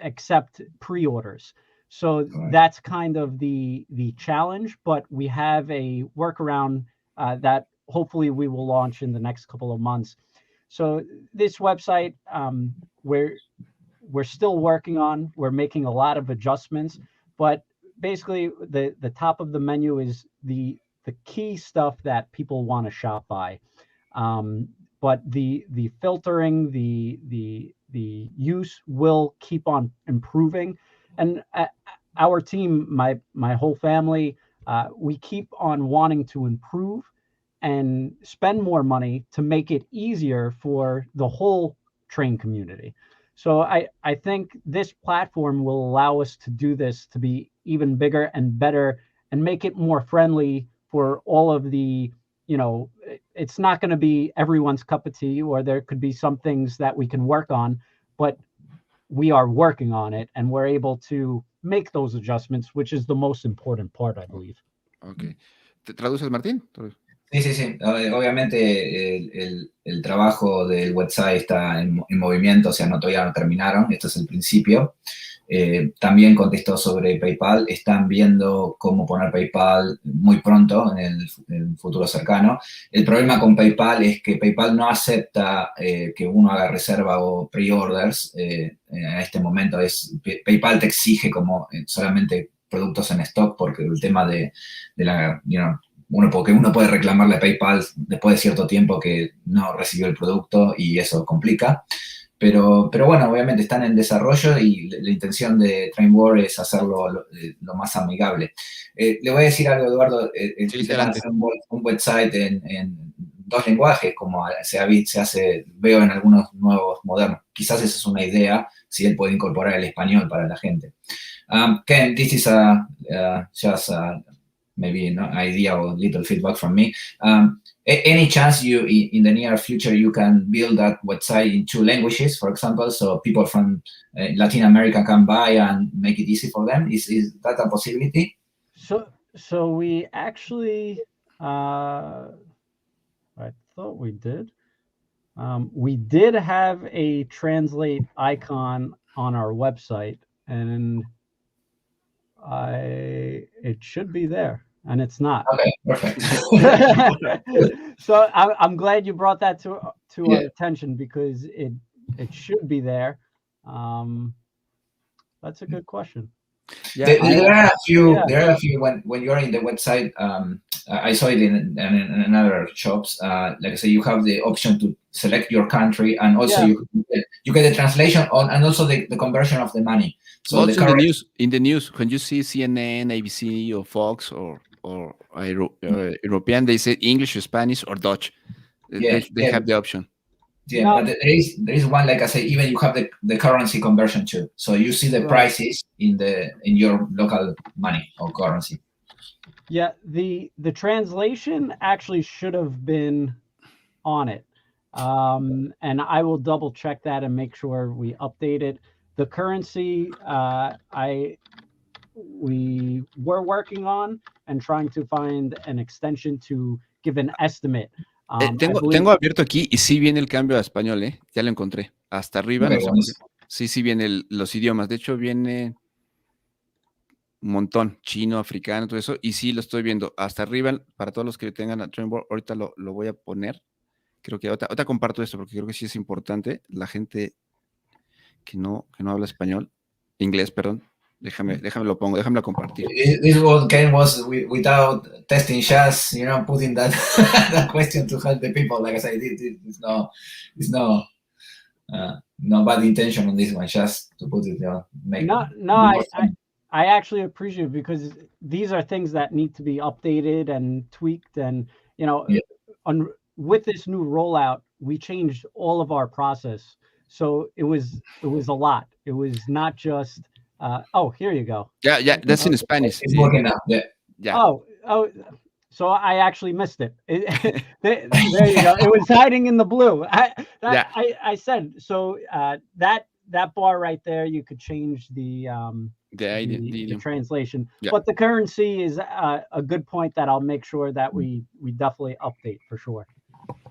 accept pre-orders. So that's kind of the challenge, but we have a workaround that hopefully we will launch in the next couple of months. So this website, we're still working on. We're making a lot of adjustments, but basically the top of the menu is the key stuff that people want to shop by. But the filtering, the use will keep on improving. And our team, my whole family, we keep on wanting to improve and spend more money to make it easier for the whole train community. So I think this platform will allow us to do this, to be even bigger and better and make it more friendly for all of the, it's not going to be everyone's cup of tea, or there could be some things that we can work on, but we are working on it and we're able to make those adjustments, which is the most important part, I believe. Okay. ¿Te traduces, Martín? Sí. Obviamente el trabajo del website está en movimiento, o sea, todavía no terminaron, esto es el principio. También contestó sobre PayPal, están viendo cómo poner PayPal muy pronto, en el futuro cercano. El problema con PayPal es que PayPal no acepta que uno haga reserva o pre-orders en este momento. PayPal te exige como solamente productos en stock, porque el tema de la, porque uno puede reclamarle a PayPal después de cierto tiempo que no recibió el producto y eso complica. Pero bueno, obviamente están en desarrollo y la intención de Trainworld es hacerlo lo más amigable. Le voy a decir algo, Eduardo. Sí, hacer un website en 2 lenguajes, como se hace, veo en algunos nuevos modernos. Quizás esa es una idea, si él puede incorporar el español para la gente. Ken, this is just maybe an idea or little feedback from me. Any chance in the near future you can build that website in 2 languages, for example, so people from Latin America can buy and make it easy for them? Is that a possibility? So we actually, I thought we did. We did have a translate icon on our website, and it should be there, and it's not. Okay, perfect. So I'm glad you brought that to our attention, because it should be there. That's a good question. Yeah, there are a few. There are a few when you're in the website. I saw it in other shops. Like I say, you have the option to select your country, and also you get the translation on, and also the conversion of the money. So also in the news, when you see CNN, ABC, or Fox, or European, they say English, Spanish, or Dutch. They have the option. Yeah, but there is one, like I say, even you have the currency conversion too. So you see the prices in your local money or currency. Yeah, the translation actually should have been on it. And I will double check that and make sure we update it. The currency, we were working on and trying to find an extension to give an estimate. Tengo abierto aquí y sí viene el cambio a español, ya lo encontré. Hasta arriba, no sé por qué. Sí vienen los idiomas. De hecho, viene un montón, chino, africano, todo eso, y sí lo estoy viendo. Hasta arriba, para todos los que tengan a Trainworld, ahorita lo voy a poner. Creo que ahorita comparto esto, porque creo que sí es importante. La gente que no habla español, inglés, perdón, déjame lo pongo, déjame compartir. This game was without testing, just putting that that question to help the people. Like I said, it's no bad intention on this one, just to put it make. I actually appreciate it, because these are things that need to be updated and tweaked, and with this new rollout, we changed all of our process. So it was a lot. It was not just here you go. Yeah, that's in Spanish. It's working now. Yeah. Oh, So I actually missed it. There you go. It was hiding in the blue. Yeah, I said so. That bar right there, you could change the idea, the translation, yeah. but the currency is a good point that I'll make sure that we definitely update for sure.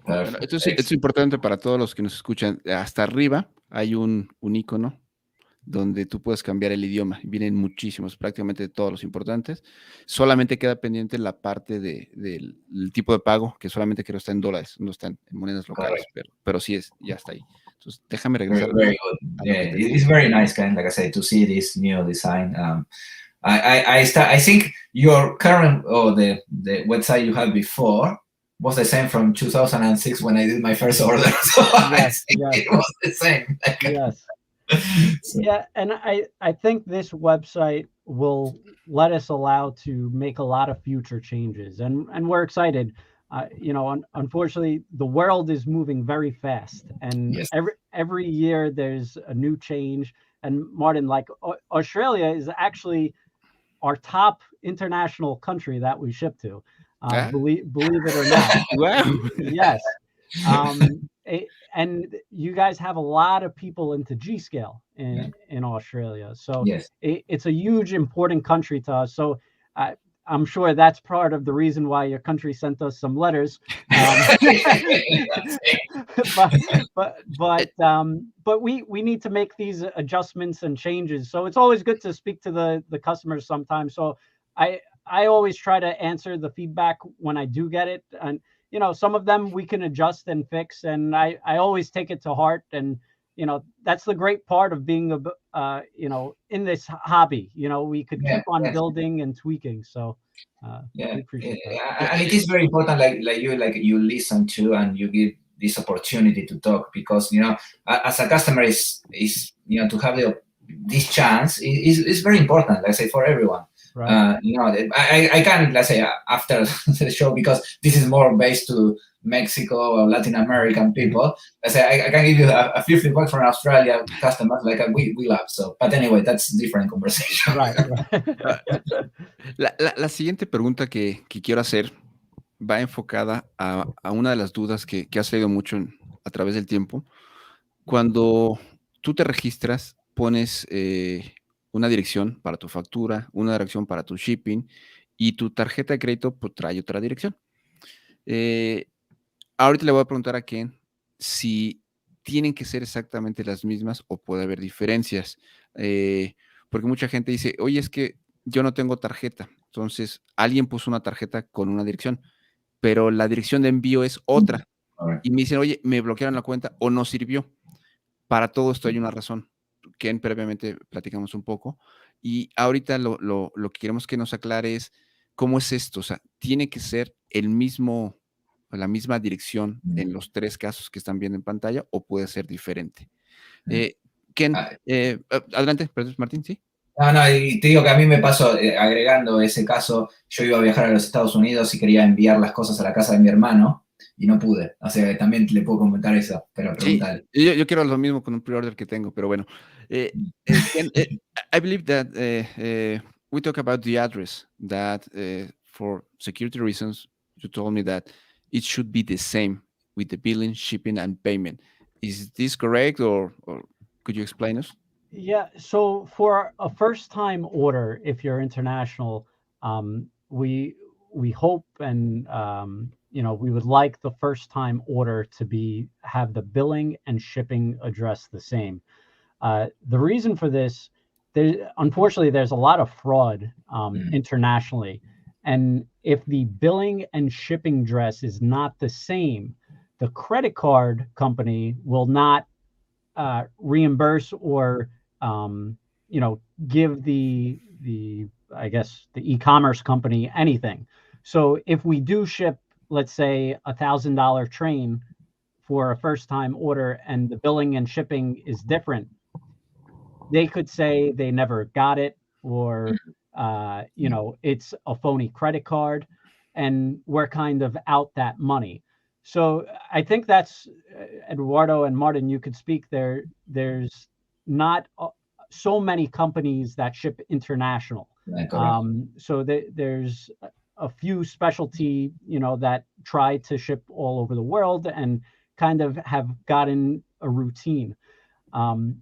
Bueno, esto es Excellent. importante para todos los que nos escuchan. Hasta arriba hay un icono donde tú puedes cambiar el idioma. Vienen muchísimos, prácticamente todos los importantes. Solamente queda pendiente la parte del tipo de pago, que solamente creo está en dólares, no está en monedas locales, Correct. pero sí ya está ahí. Entonces, déjame Very, regresar very good. a lo Yeah, que te it's decía. very nice, Ken, like I said, to see this new design. I think your current or the website you had before was the same from 2006 when I did my first order. So I Yes, think yes, it was the same. yes. So, Yeah, and I think this website will let us allow to make a lot of future changes, and we're excited. Unfortunately, the world is moving very fast, and yes. every year there's a new change. And Martin, like Australia is actually our top international country that we ship to. Ah, Believe it or not. wow. Yes. And you guys have a lot of people into G scale Yeah. in Australia. So Yes. it's a huge, important country to us. So I'm sure that's part of the reason why your country sent us some letters. That's it. But we need to make these adjustments and changes. So it's always good to speak to the customers sometimes. So I always try to answer the feedback when I do get it. And some of them we can adjust and fix, and I always take it to heart. And that's the great part of being in this hobby. We could Yeah, keep on yes. building and tweaking. So Yeah, we appreciate that. and it is very important, like you listen to and you give this opportunity to talk, because as a customer is to have this chance is very important. Let's say for everyone. Right. I can, let's say, after the show, because this is more based to Mexico or Latin American people. I say I can give you a few feedback from Australia customers, like we love. So, but anyway, that's a different conversation. Right. La siguiente pregunta que quiero hacer va enfocada a una de las dudas que has leído mucho a través del tiempo. Cuando tú te registras, pones una dirección para tu factura, una dirección para tu shipping, y tu tarjeta de crédito pues, trae otra dirección. Ahorita le voy a preguntar a Ken si tienen que ser exactamente las mismas o puede haber diferencias. Porque mucha gente dice, oye, es que yo no tengo tarjeta. Entonces, alguien puso una tarjeta con una dirección, pero la dirección de envío es otra. Y me dicen, oye, me bloquearon la cuenta o no sirvió. Para todo esto hay una razón. Ken, previamente platicamos un poco. Y ahorita lo que queremos que nos aclare es cómo es esto. O sea, tiene que ser la misma dirección en los tres casos que están viendo en pantalla o puede ser diferente. Ken, adelante, perdón, Martín, ¿sí? No, y te digo que a mí me pasó, agregando ese caso, yo iba a viajar a los Estados Unidos y quería enviar las cosas a la casa de mi hermano y no pude. O sea, también le puedo comentar eso, pero Sí, pregúntale. yo quiero lo mismo con un pre-order que tengo, pero bueno. Ken, I believe that we talk about the address that for security reasons, you told me that it should be the same with the billing, shipping, and payment. Is this correct, or could you explain us? Yeah. So for a first time order, if you're international, we hope and we would like the first time order to have the billing and shipping address the same. The reason for this, unfortunately, there's a lot of fraud internationally. And if the billing and shipping address is not the same, the credit card company will not reimburse or give the I guess the e-commerce company anything. So if we do ship, let's say, $1,000 train for a first time order and the billing and shipping is different, they could say they never got it, or it's a phony credit card, and we're kind of out that money. So I think that's Eduardo and Martin, you could speak there. There's not so many companies that ship international. Correct. So there's a few specialty, that try to ship all over the world and kind of have gotten a routine.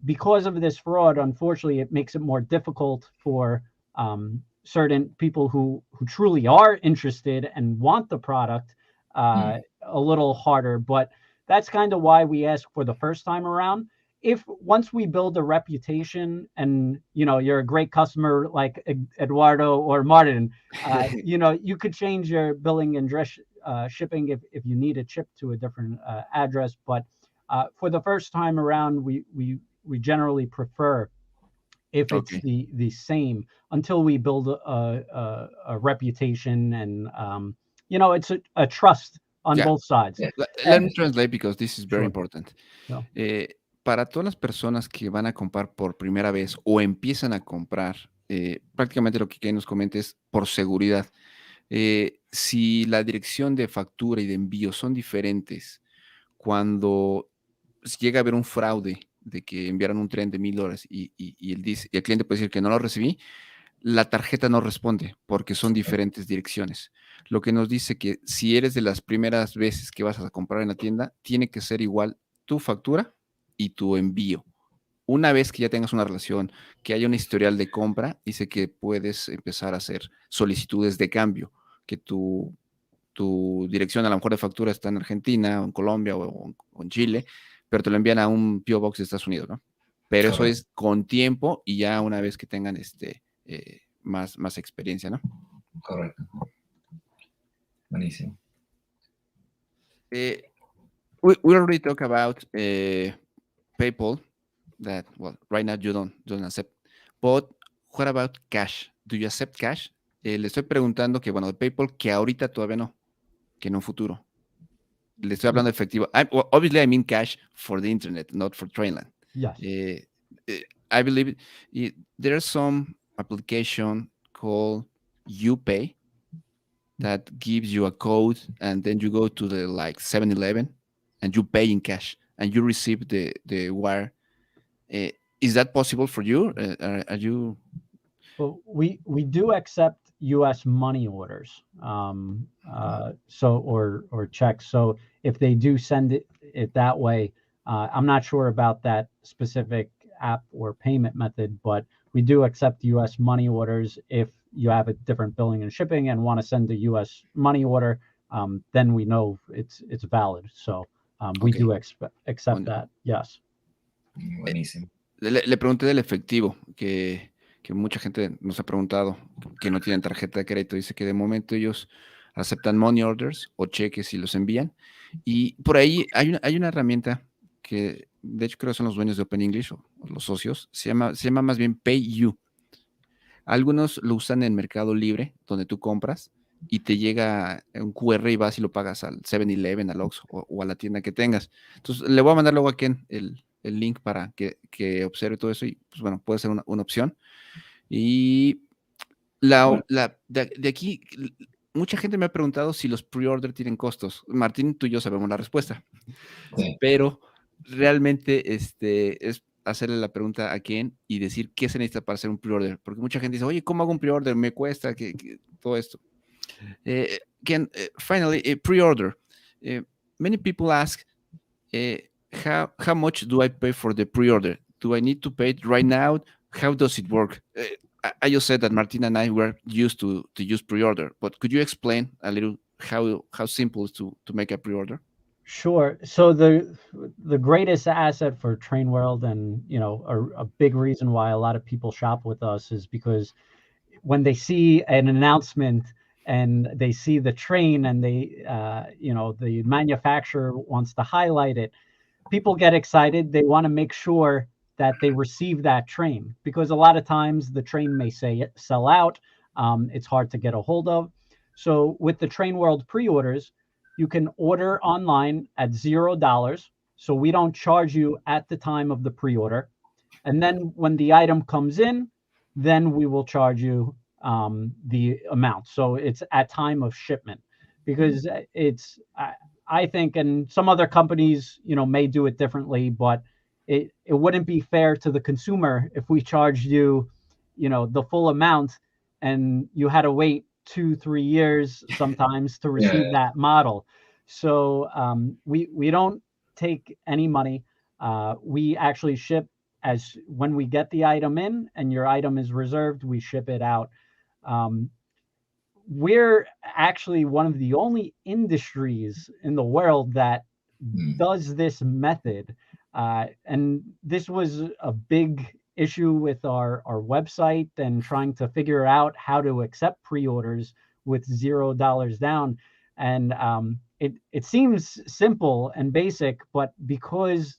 Because of this fraud, unfortunately, it makes it more difficult for certain people who truly are interested and want the product, a little harder. But that's kind of why we ask for the first time around. If once we build a reputation and you're a great customer like Eduardo or Martin, you could change your billing and shipping if you need it shipped to a different address. But for the first time around, we generally prefer if it's Okay. the same until we build a reputation and it's a trust on Yeah. both sides. Yeah. Let me translate because this is very Sure. important. No. Para todas las personas que van a comprar por primera vez o empiezan a comprar, prácticamente lo que Ken nos comenta es por seguridad. Si la dirección de factura y de envío son diferentes, cuando llega a haber un fraude de que enviaron un tren de $1,000 y el cliente puede decir que no lo recibí, la tarjeta no responde porque son diferentes direcciones. Lo que nos dice que si eres de las primeras veces que vas a comprar en la tienda, tiene que ser igual tu factura y tu envío. Una vez que ya tengas una relación, que haya un historial de compra, dice que puedes empezar a hacer solicitudes de cambio, que tu dirección a lo mejor de factura está en Argentina, o en Colombia o en Chile, pero te lo envían a un P.O. Box de Estados Unidos, ¿no? Pero eso Correcto. es con tiempo y ya una vez que tengan más experiencia, ¿no? Correcto. Buenísimo. We already talked about PayPal, that, well, right now you don't accept. But what about cash? Do you accept cash? Le estoy preguntando que, bueno, de PayPal, que ahorita todavía no, que en un futuro. Le estoy hablando de efectivo. Obviously, I mean cash for the internet, not for Trainland. Yes. I believe there's some application called UPay that gives you a code, and then you go to the 7-Eleven and you pay in cash and you receive the wire. Is that possible for you? Are you? Well, we do accept U.S. money orders, or checks. So if they do send it that way, I'm not sure about that specific app or payment method, but we do accept U.S. money orders. If you have a different billing and shipping and want to send a U.S. money order, then we know it's valid. So we Okay. do accept that. Yes. Buenísimo. Le pregunté del efectivo, que mucha gente nos ha preguntado que no tienen tarjeta de crédito. Dice que de momento ellos aceptan money orders o cheques y los envían. Y por ahí hay una herramienta que, de hecho, creo que son los dueños de Open English o los socios. Se llama más bien PayU. Algunos lo usan en Mercado Libre, donde tú compras y te llega un QR y vas y lo pagas al 7-Eleven, al Oxxo o a la tienda que tengas. Entonces, le voy a mandar luego a Ken el link para que observe todo eso y, pues bueno, puede ser una opción. Y de aquí, mucha gente me ha preguntado si los pre-order tienen costos. Martín, tú y yo sabemos la respuesta. Sí. Pero realmente es hacerle la pregunta a Ken y decir qué se necesita para hacer un pre-order. Porque mucha gente dice, oye, ¿cómo hago un pre-order? Me cuesta todo esto. Ken, finally, pre-order. Many people ask, how much do I pay for the pre-order? Do I need to pay it right now? How does it work? I just said that Martin and I were used to use pre-order, but could you explain a little how simple is to make a pre-order? Sure. So the greatest asset for Trainworld, and a big reason why a lot of people shop with us, is because when they see an announcement and they see the train and they the manufacturer wants to highlight it, people get excited. They want to make sure that they receive that train, because a lot of times the train may sell out. It's hard to get a hold of. So with the Trainworld pre-orders, you can order online at $0. So we don't charge you at the time of the pre-order. And then when the item comes in, then we will charge you the amount. So it's at time of shipment, because I think, and some other companies, may do it differently, but it wouldn't be fair to the consumer if we charged you, the full amount and you had to wait 2-3 years sometimes to Yeah. receive that model. So we don't take any money. We actually ship as when we get the item in and your item is reserved, we ship it out. We're actually one of the only industries in the world that does this method. And this was a big issue with our website and trying to figure out how to accept pre-orders with $0 down. And it seems simple and basic, but because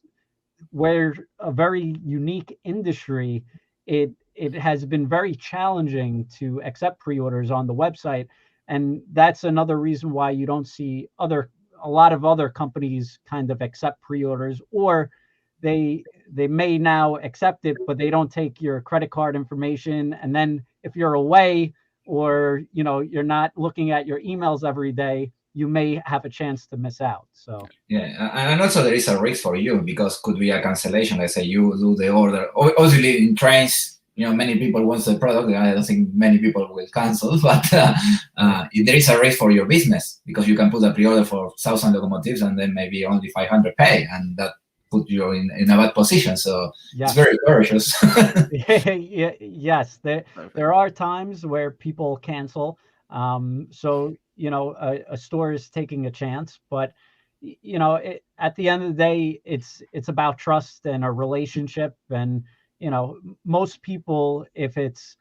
we're a very unique industry, it has been very challenging to accept pre-orders on the website, and that's another reason why you don't see a lot of other companies kind of accept pre-orders, or they may now accept it, but they don't take your credit card information, and then if you're away or you're not looking at your emails every day, you may have a chance to miss out. So yeah, and also there is a risk for you because could be a cancellation. Let's say you do the order. Obviously, in trains, many people want the product. I don't think many people will cancel, but there is a risk for your business because you can put a pre-order for 1,000 locomotives and then maybe only 500 pay, and that put you in a bad position. So yes. It's very cautious. Yes, there are times where people cancel. So a store is taking a chance, but at the end of the day, it's about trust and a relationship. And most people, if it's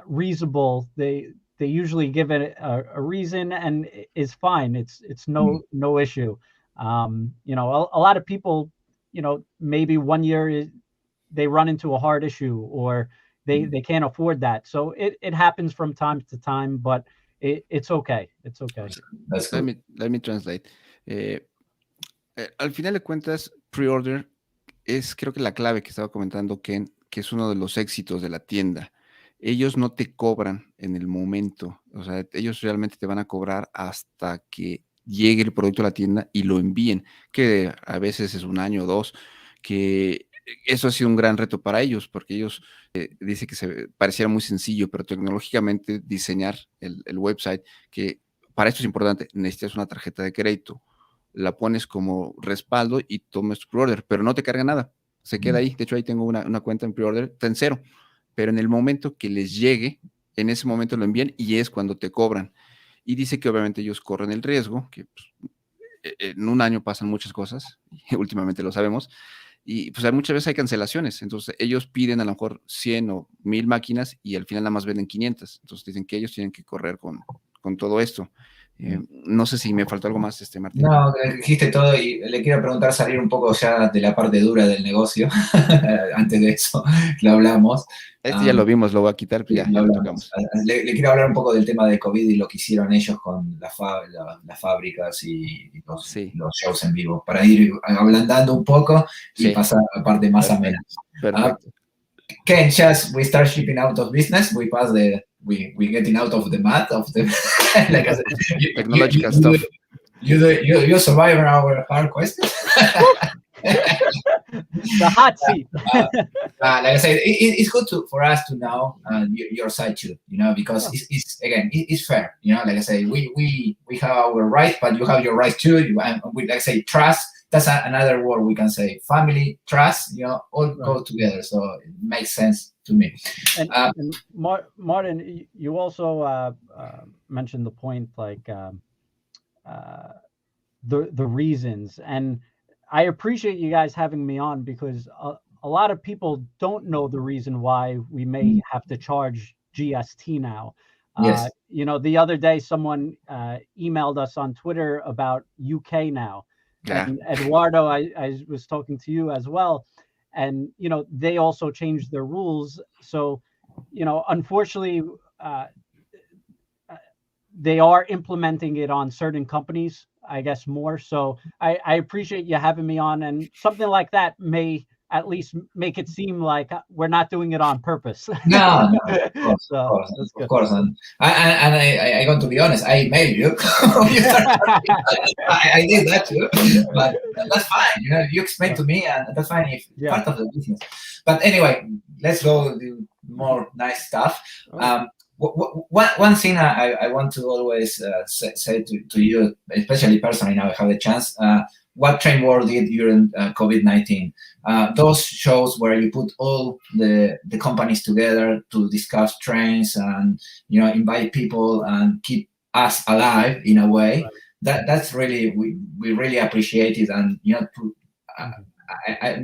reasonable, they usually give it a reason and is fine. It's no issue. A lot of people, maybe one year they run into a hard issue or they can't afford that. So it happens from time to time, but it's okay. It's okay. That's good. Let me translate. Al final de cuentas, pre-order es creo que la clave que estaba comentando Ken, que es uno de los éxitos de la tienda. Ellos no te cobran en el momento, o sea, ellos realmente te van a cobrar hasta que llegue el producto a la tienda y lo envíen, que a veces es un año o dos, que eso ha sido un gran reto para ellos, porque ellos dice que se pareciera muy sencillo, pero tecnológicamente diseñar el website, que para esto es importante, necesitas una tarjeta de crédito, la pones como respaldo y tomas tu pre-order, pero no te carga nada, se queda ahí. De hecho, ahí tengo una cuenta en pre-order, está en cero, pero en el momento que les llegue, en ese momento lo envían y es cuando te cobran. Y dice que obviamente ellos corren el riesgo, que pues, en un año pasan muchas cosas, y últimamente lo sabemos, y pues muchas veces hay cancelaciones, entonces ellos piden a lo mejor 100 o 1000 máquinas y al final nada más venden 500, entonces dicen que ellos tienen que correr con todo esto. No sé si me faltó algo más, Martín. No, dijiste todo y le quiero preguntar, salir un poco ya de la parte dura del negocio. Antes de eso lo hablamos. Ya lo vimos, lo voy a quitar, pues ya lo tocamos. Le quiero hablar un poco del tema de COVID y lo que hicieron ellos con las fábricas y los shows en vivo, para ir ablandando un poco y pasar a la parte más amena. Perfecto. Ken, just we start shipping out of business, we pass we getting out of the mat of the like I said, technological stuff. You survive our hard questions. The hot seat. Like I said, it's good for us to know your side too, because it's fair, like I say, we have our rights, but you have your rights too. And we, like I say, trust. That's another word we can say. Family, trust, all go together. So it makes sense to me. And Martin, you also mentioned the point, like the reasons. And I appreciate you guys having me on because a lot of people don't know the reason why we may have to charge GST now. Yes. The other day, someone emailed us on Twitter about UK now. Yeah. And Eduardo, I was talking to you as well. And, they also changed their rules. So, unfortunately, they are implementing it on certain companies, I guess more. So I appreciate you having me on, and something like that may at least make it seem like we're not doing it on purpose. No, of course. And I got to be honest, I emailed you. I did that too, but that's fine. You explained to me, and that's fine if part of the business. But anyway, let's go do more nice stuff. One thing I want to always say to you, especially personally now I have the chance, what Trainworld did during COVID-19. Those shows where you put all the companies together to discuss trends and invite people and keep us alive in a way. That's really we really appreciate it. And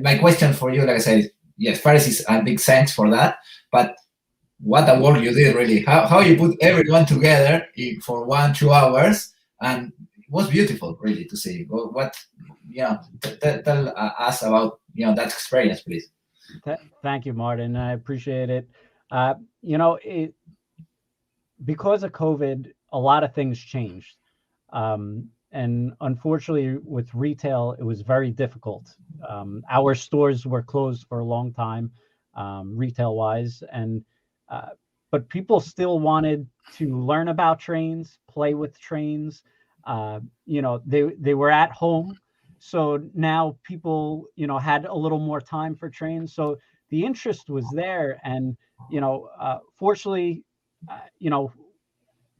my question for you, like I said, yes, first is a big thanks for that, but what a work you did, really. How you put everyone together for 1-2 hours, and it was beautiful, really, to see. What tell us about that experience, please. Thank you, Martin. I appreciate it. Because of COVID, a lot of things changed. And unfortunately, with retail, it was very difficult. Our stores were closed for a long time, retail-wise, but people still wanted to learn about trains, play with trains. They were at home, so now people had a little more time for trains. So the interest was there, and fortunately,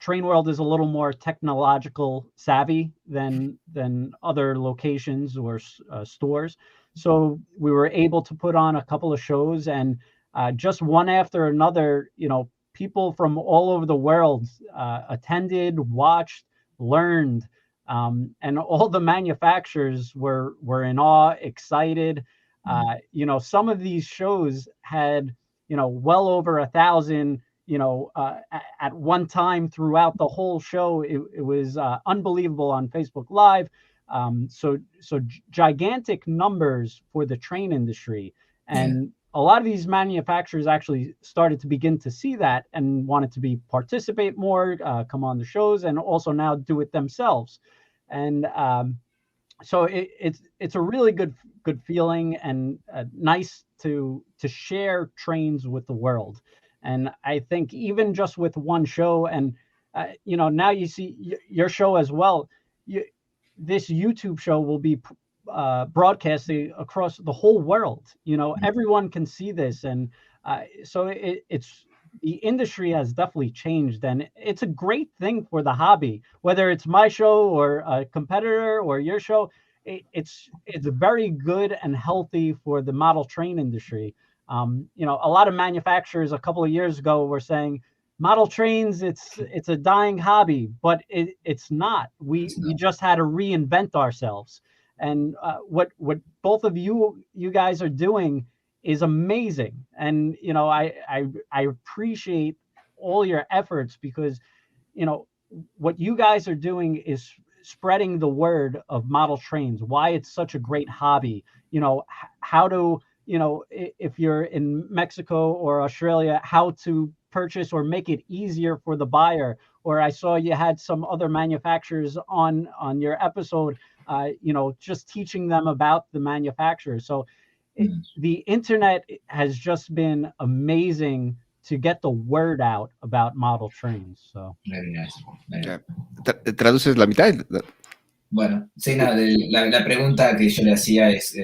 Trainworld is a little more technological savvy than other locations or stores. So we were able to put on a couple of shows, and just one after another, people from all over the world attended, watched, learned, and all the manufacturers were in awe, excited. Some of these shows had well over 1,000 at one time throughout the whole show. It was unbelievable on Facebook Live. So gigantic numbers for the train industry. And a lot of these manufacturers actually started to begin to see that and wanted to participate more, come on the shows, and also now do it themselves. And so it's a really good feeling, and nice to share trains with the world. And I think even just with one show, and now you see your show as well, this YouTube show will be broadcasting across the whole world. Everyone can see this, and so it's the industry has definitely changed, and it's a great thing for the hobby. Whether it's my show or a competitor or your show, it's very good and healthy for the model train industry. A lot of manufacturers a couple of years ago were saying model trains, it's a dying hobby, but it's not. We just had to reinvent ourselves. And what both of you guys are doing is amazing. And I appreciate all your efforts, because what you guys are doing is spreading the word of model trains, why it's such a great hobby, how to if you're in Mexico or Australia, how to purchase or make it easier for the buyer. Or I saw you had some other manufacturers on your episode, just teaching them about the manufacturers. So the internet has just been amazing to get the word out about model trains. So Very nice. ¿Traduces la mitad? Bueno, sí, nada, la pregunta que yo le hacía es,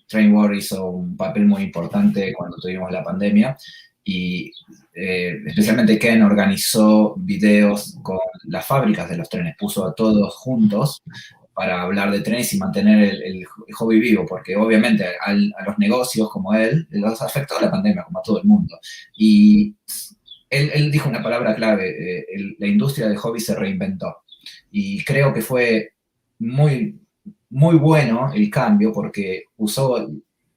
Trainworld hizo un papel muy importante cuando tuvimos la pandemia, y especialmente Ken organizó videos con las fábricas de los trenes, puso a todos juntos para hablar de trenes y mantener el hobby vivo, porque obviamente a los negocios como él los afectó la pandemia, como a todo el mundo. Y él dijo una palabra clave, la industria del hobby se reinventó. Y creo que fue muy, muy bueno el cambio, porque usó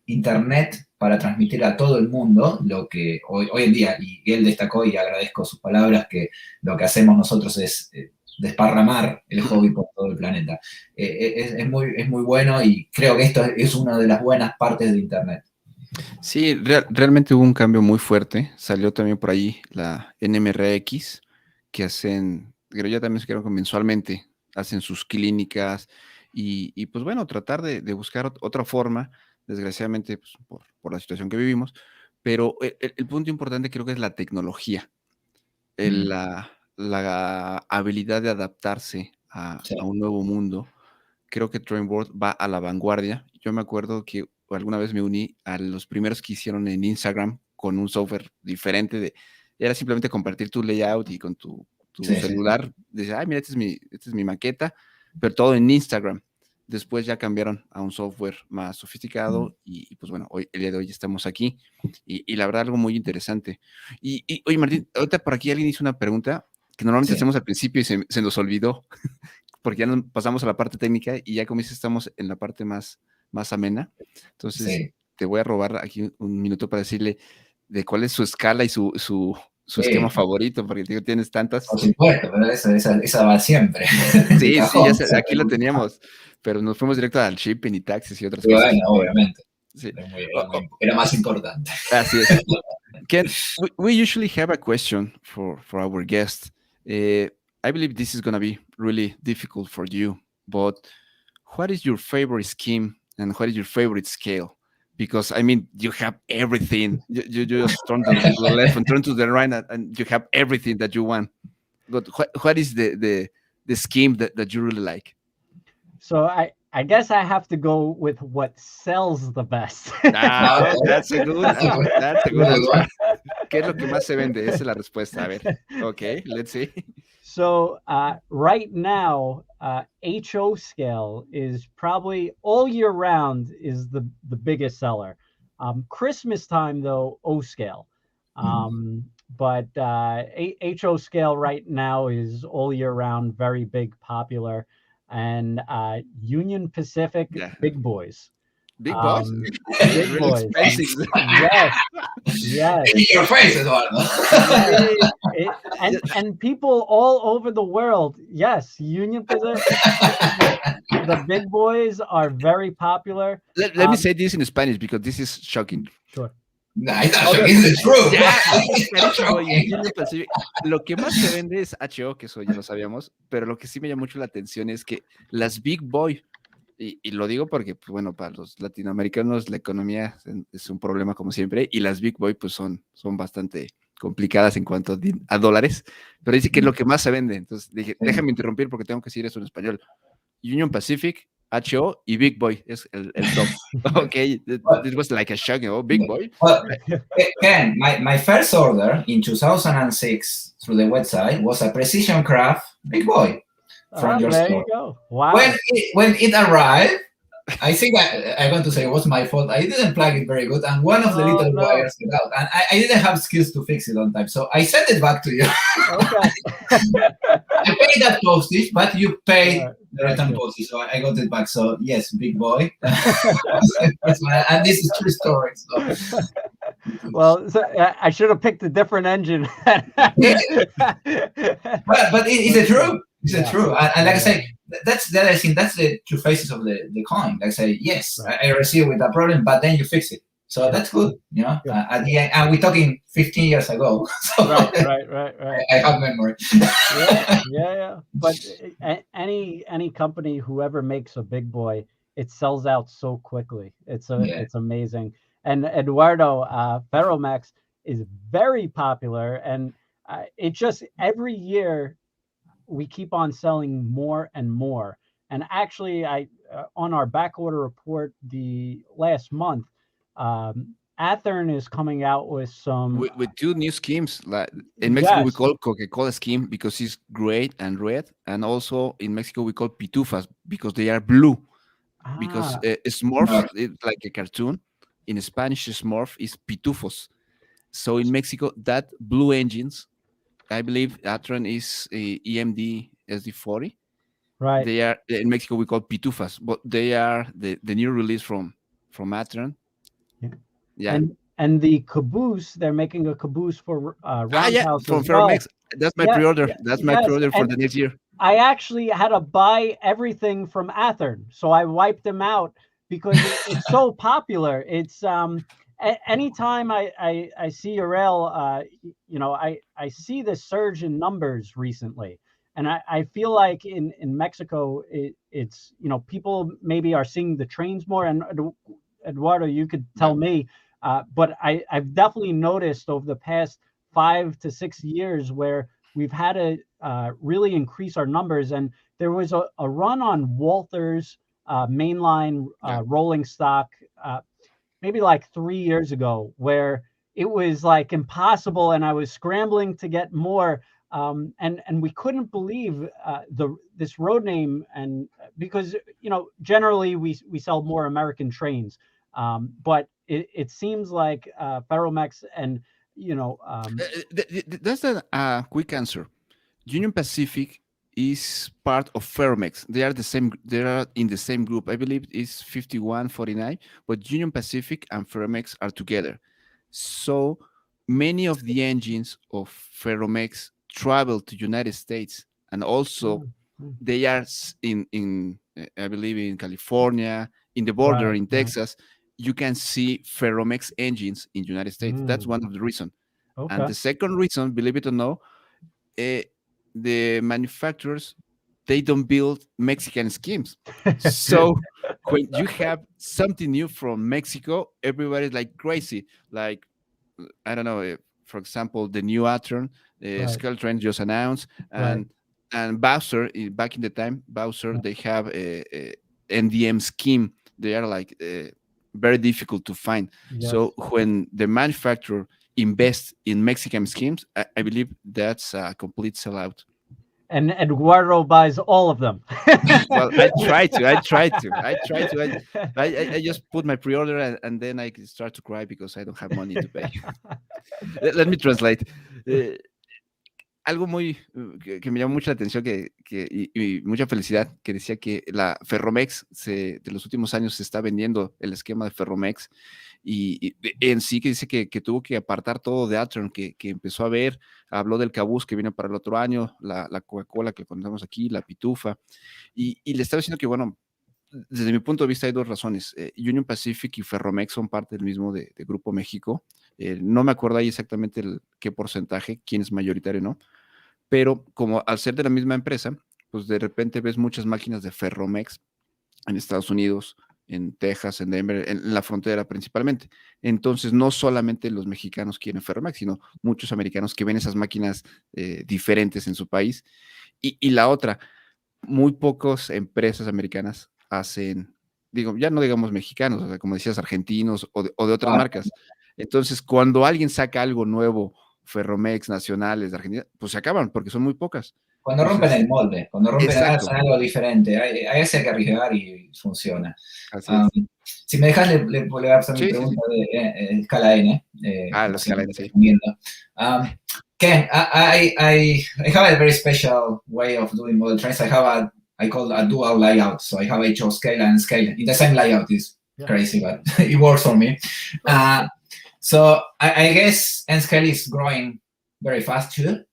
Internet para transmitir a todo el mundo lo que hoy en día, y él destacó, y agradezco sus palabras, que lo que hacemos nosotros es desparramar el hobby por todo el planeta. Es muy bueno, y creo que esto es una de las buenas partes de Internet. Sí, realmente hubo un cambio muy fuerte. Salió también por ahí la NMRX, que hacen, pero ya también creo que mensualmente hacen sus clínicas, y pues bueno, tratar de buscar otra forma, desgraciadamente pues, por la situación que vivimos, pero el punto importante creo que es la tecnología, la habilidad de adaptarse Sí. a un nuevo mundo. Creo que Trainworld va a la vanguardia. Yo me acuerdo que alguna vez me uní a los primeros que hicieron en Instagram con un software diferente era simplemente compartir tu layout y con tu celular, dices, ay, mira, esta es mi maqueta, pero todo en Instagram. Después ya cambiaron a un software más sofisticado y pues bueno, el día de hoy estamos aquí y la verdad algo muy interesante. Oye, Martín, ahorita por aquí alguien hizo una pregunta que normalmente hacemos al principio y se nos olvidó, porque ya nos pasamos a la parte técnica y ya como dices, estamos en la parte más amena. Entonces, te voy a robar aquí un minuto para decirle de cuál es su escala y su esquema favorito, porque tienes tantas. Por supuesto, pero esa va siempre. Sí, sí, aquí lo teníamos, pero nos fuimos directo al shipping y taxis y otras cosas. Bueno, obviamente. Sí. Era más importante. Así es. Ken, we usually have a question for our guest. I believe this is going to be really difficult for you, but what is your favorite scheme and what is your favorite scale? Because I mean, you have everything. You just turn to the left and turn to the right, and you have everything that you want. But what is the scheme that you really like? So I guess I have to go with what sells the best. That's a good answer. ¿Qué es lo que más se vende? Esa es la respuesta. A ver, okay, let's see. So right now, HO scale is probably all year round is the biggest seller. Christmas time though, O scale. But HO scale right now is all year round, very big, popular. And Union Pacific, big boys. Big boys? Big really boys. Expensive. Yes. In your face, Eduardo. And people all over the world, yes, Union Pacific, the big boys are very popular. Let me say this in Spanish because this is shocking. Sure. No, it's true. Union Pacific. Lo que más se vende es HO, que eso ya lo sabíamos, pero lo que sí me llama mucho la atención es que las Big Boy, y lo digo porque, pues, bueno, para los latinoamericanos la economía es un problema como siempre, y las Big Boy pues son bastante complicadas en cuanto a dólares, pero dice que es lo que más se vende. Entonces dije, déjame interrumpir porque tengo que decir eso en español. Union Pacific, HO y Big Boy es el top. Okay, it was like a shock, Big Boy. Well, Ken, my first order in 2006 through the website was a precision craft Big Boy from your there store. You go. Wow. When it arrived, I think I'm going to say it was my fault. I didn't plug it very good, and one of the little wires got out, and I didn't have skills to fix it on time, so I sent it back to you. Okay. I paid that postage, but you paid the return postage, so I got it back. So yes, Big Boy, and this is true story. So. Well, so I should have picked a different engine. but it's a true. It's true, and like I say, that's the other thing. That's the two faces of the coin. Like I say, yes, I receive with a problem, but then you fix it. So that's good, at the end, and we're talking 15 years ago. So right. I have memory. Yeah. But any company, whoever makes a Big Boy, it sells out so quickly. It's amazing. And Eduardo, Ferromax is very popular, and it just every year we keep on selling more and more. And actually, I on our back order report the last month, Athearn is coming out with some with two new schemes. Like in Mexico, we call Coca-Cola scheme because it's great and red, and also in Mexico we call pitufas because they are blue. Because Smurf is like a cartoon. In Spanish, Smurf is pitufos. So in Mexico, that blue engines, I believe Athearn is EMD SD40. Right. They are in Mexico we call pitufas, but they are the new release from Athearn. Yeah. And the caboose, they're making a caboose for Roundhouse from as well. Ferromex. That's my pre-order. That's my pre-order for the next year. I actually had to buy everything from Athearn, so I wiped them out because it's so popular. It's anytime I see a rail, I see this surge in numbers recently, and I feel like in Mexico it's people maybe are seeing the trains more. And Eduardo, you could tell me, but I've definitely noticed over the past 5 to 6 years where we've had to really increase our numbers. And there was a run on Walther's mainline rolling stock maybe like 3 years ago where it was like impossible, and I was scrambling to get more. And we couldn't believe this road name, and because generally we sell more American trains, but it seems like Ferromex and That's a quick answer. Union Pacific is part of Ferromex. They are the same. They are in the same group. I believe it's 5149. But Union Pacific and Ferromex are together. So many of the engines of Ferromex travel to United States, and also Mm, they are in I believe in California, in the border right, in right. Texas. You can see Ferromex engines in United States. That's Mm, one of the reasons. And okay. the second reason, believe it or not, uh, the manufacturers, they don't build Mexican schemes. So when you have something new from Mexico, everybody's like crazy. Like I don't know, for example, the new Atron, Right, Skull Train just announced, right. and Bowser back in the time, Bowser Yeah. they have a NDM scheme. They are like very difficult to find. So Yes. when the manufacturer invests in Mexican schemes, I believe that's a complete sellout. And Eduardo buys all of them. Well, I just put my pre-order, and then I start to cry because I don't have money to pay. Let me translate. Eh, Algo muy que me llamó mucho la atención y mucha felicidad, que decía que la Ferromex de los últimos años se está vendiendo el esquema de Ferromex y en sí que dice que tuvo que apartar todo de Atron, que empezó a ver, habló del Cabús que viene para el otro año, la Coca-Cola que contamos aquí, la Pitufa, y le estaba diciendo que, bueno, desde mi punto de vista hay dos razones. Union Pacific y Ferromex son parte del mismo de Grupo México. No me acuerdo ahí exactamente qué porcentaje, quién es mayoritario, ¿no? Pero como al ser de la misma empresa, pues de repente ves muchas máquinas de Ferromex en Estados Unidos, en Texas, en Denver, en la frontera principalmente. Entonces, no solamente los mexicanos quieren Ferromex, sino muchos americanos que ven esas máquinas diferentes en su país. Y la otra, muy pocas empresas americanas hacen, digo, ya no digamos mexicanos, o sea, como decías, argentinos o de otras Claro. marcas. Entonces, cuando alguien saca algo nuevo, Ferromex, nacionales de Argentina, pues se acaban porque son muy pocas. Cuando rompen Entonces, el molde, cuando rompen exacto, hacen algo diferente, a ese hay que arriesgar y funciona. así es. Si me dejas, le voy a hacer mi Sí, sí, sí. pregunta de escala N, Ah, la como escala siempre en sí. respondiendo. Ken, I have a very special way of doing model trains. I call a dual layout. So I have HO scale and scale. In the same layout is crazy, but it works for me. So I guess N scale is growing very fast too.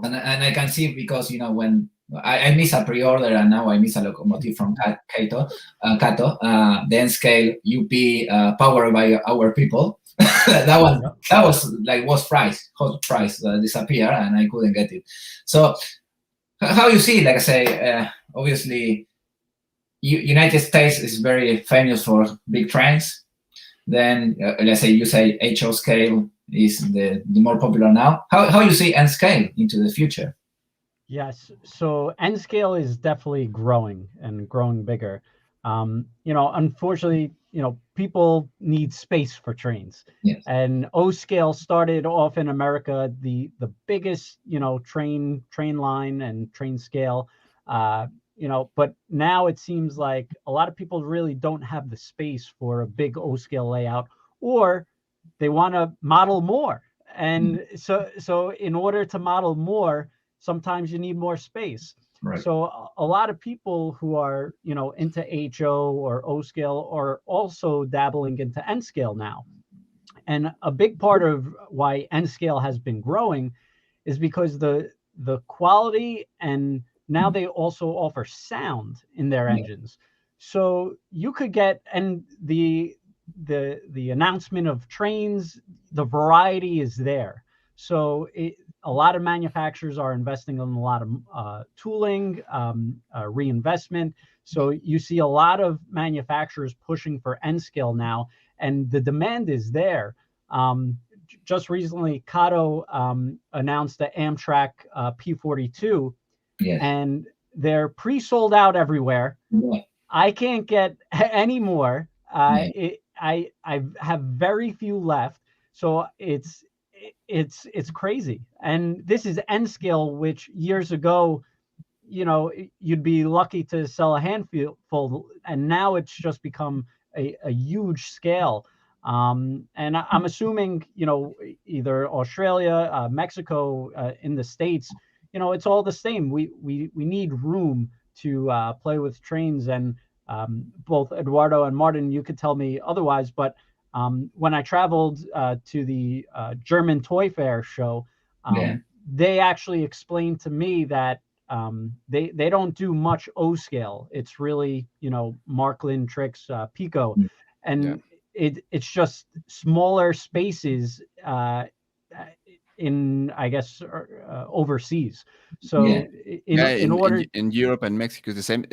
And I can see because, when I miss a pre-order and now I miss a locomotive from Kato, the N scale UP powered by our people. that was hot price disappear and I couldn't get it. So how you see, like I say, obviously United States is very famous for big trains. Then let's say you say HO scale is the more popular now. How you see N scale into the future? Yes. So N scale is definitely growing and growing bigger. Unfortunately, people need space for trains. Yes. And O scale started off in America, the biggest, train line and train scale. But now it seems like a lot of people really don't have the space for a big O scale layout, or they want to model more. And so in order to model more, sometimes you need more space. Right. So a lot of people who are, into HO or O scale are also dabbling into N scale now. And a big part of why N scale has been growing is because the quality, and now they also offer sound in their engines. So you could get, and the announcement of trains, the variety is there. So a lot of manufacturers are investing in a lot of tooling, reinvestment. So you see a lot of manufacturers pushing for N scale now, and the demand is there. Just recently, Kato announced the Amtrak P42, and they're pre-sold out everywhere. I can't get any more. I have very few left. So it's crazy. And this is N scale, which years ago, you'd be lucky to sell a handful, and now it's just become a huge scale. And I'm assuming, either Australia, Mexico, in the States, it's all the same. We need room to play with trains. And both Eduardo and Martin, you could tell me otherwise, but when I traveled to the German Toy Fair show, Yeah. they actually explained to me that they don't do much O scale. It's really, Marklin, Trix, Pico, and it's just smaller spaces in, I guess, overseas. So Yeah. in order, in Europe and Mexico is the same.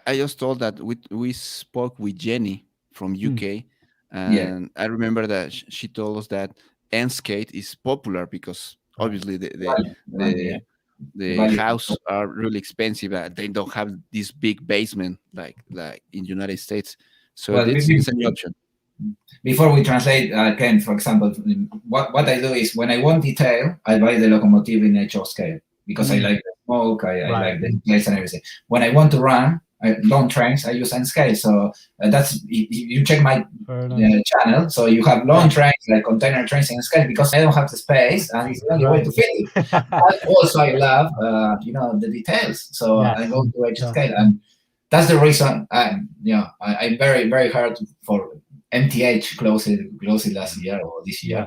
I just told that we spoke with Jenny from UK, Yeah. and I remember that she told us that N skate is popular because obviously Yeah. The the value. house are really expensive. They don't have this big basement like in United States, so Well, it's a new option. before we translate, Ken, for example, what I do is when I want detail, I buy the locomotive in HO scale because I like the smoke, I like the details and everything. When I want to run long trains, I use N scale. So that's, you check my channel, so you have long trains, like container trains in scale, because I don't have the space and it's the only way to fit it. But also I love, the details. So I go to HO scale, and that's the reason I'm very, very hard for MTH closed last year or this year,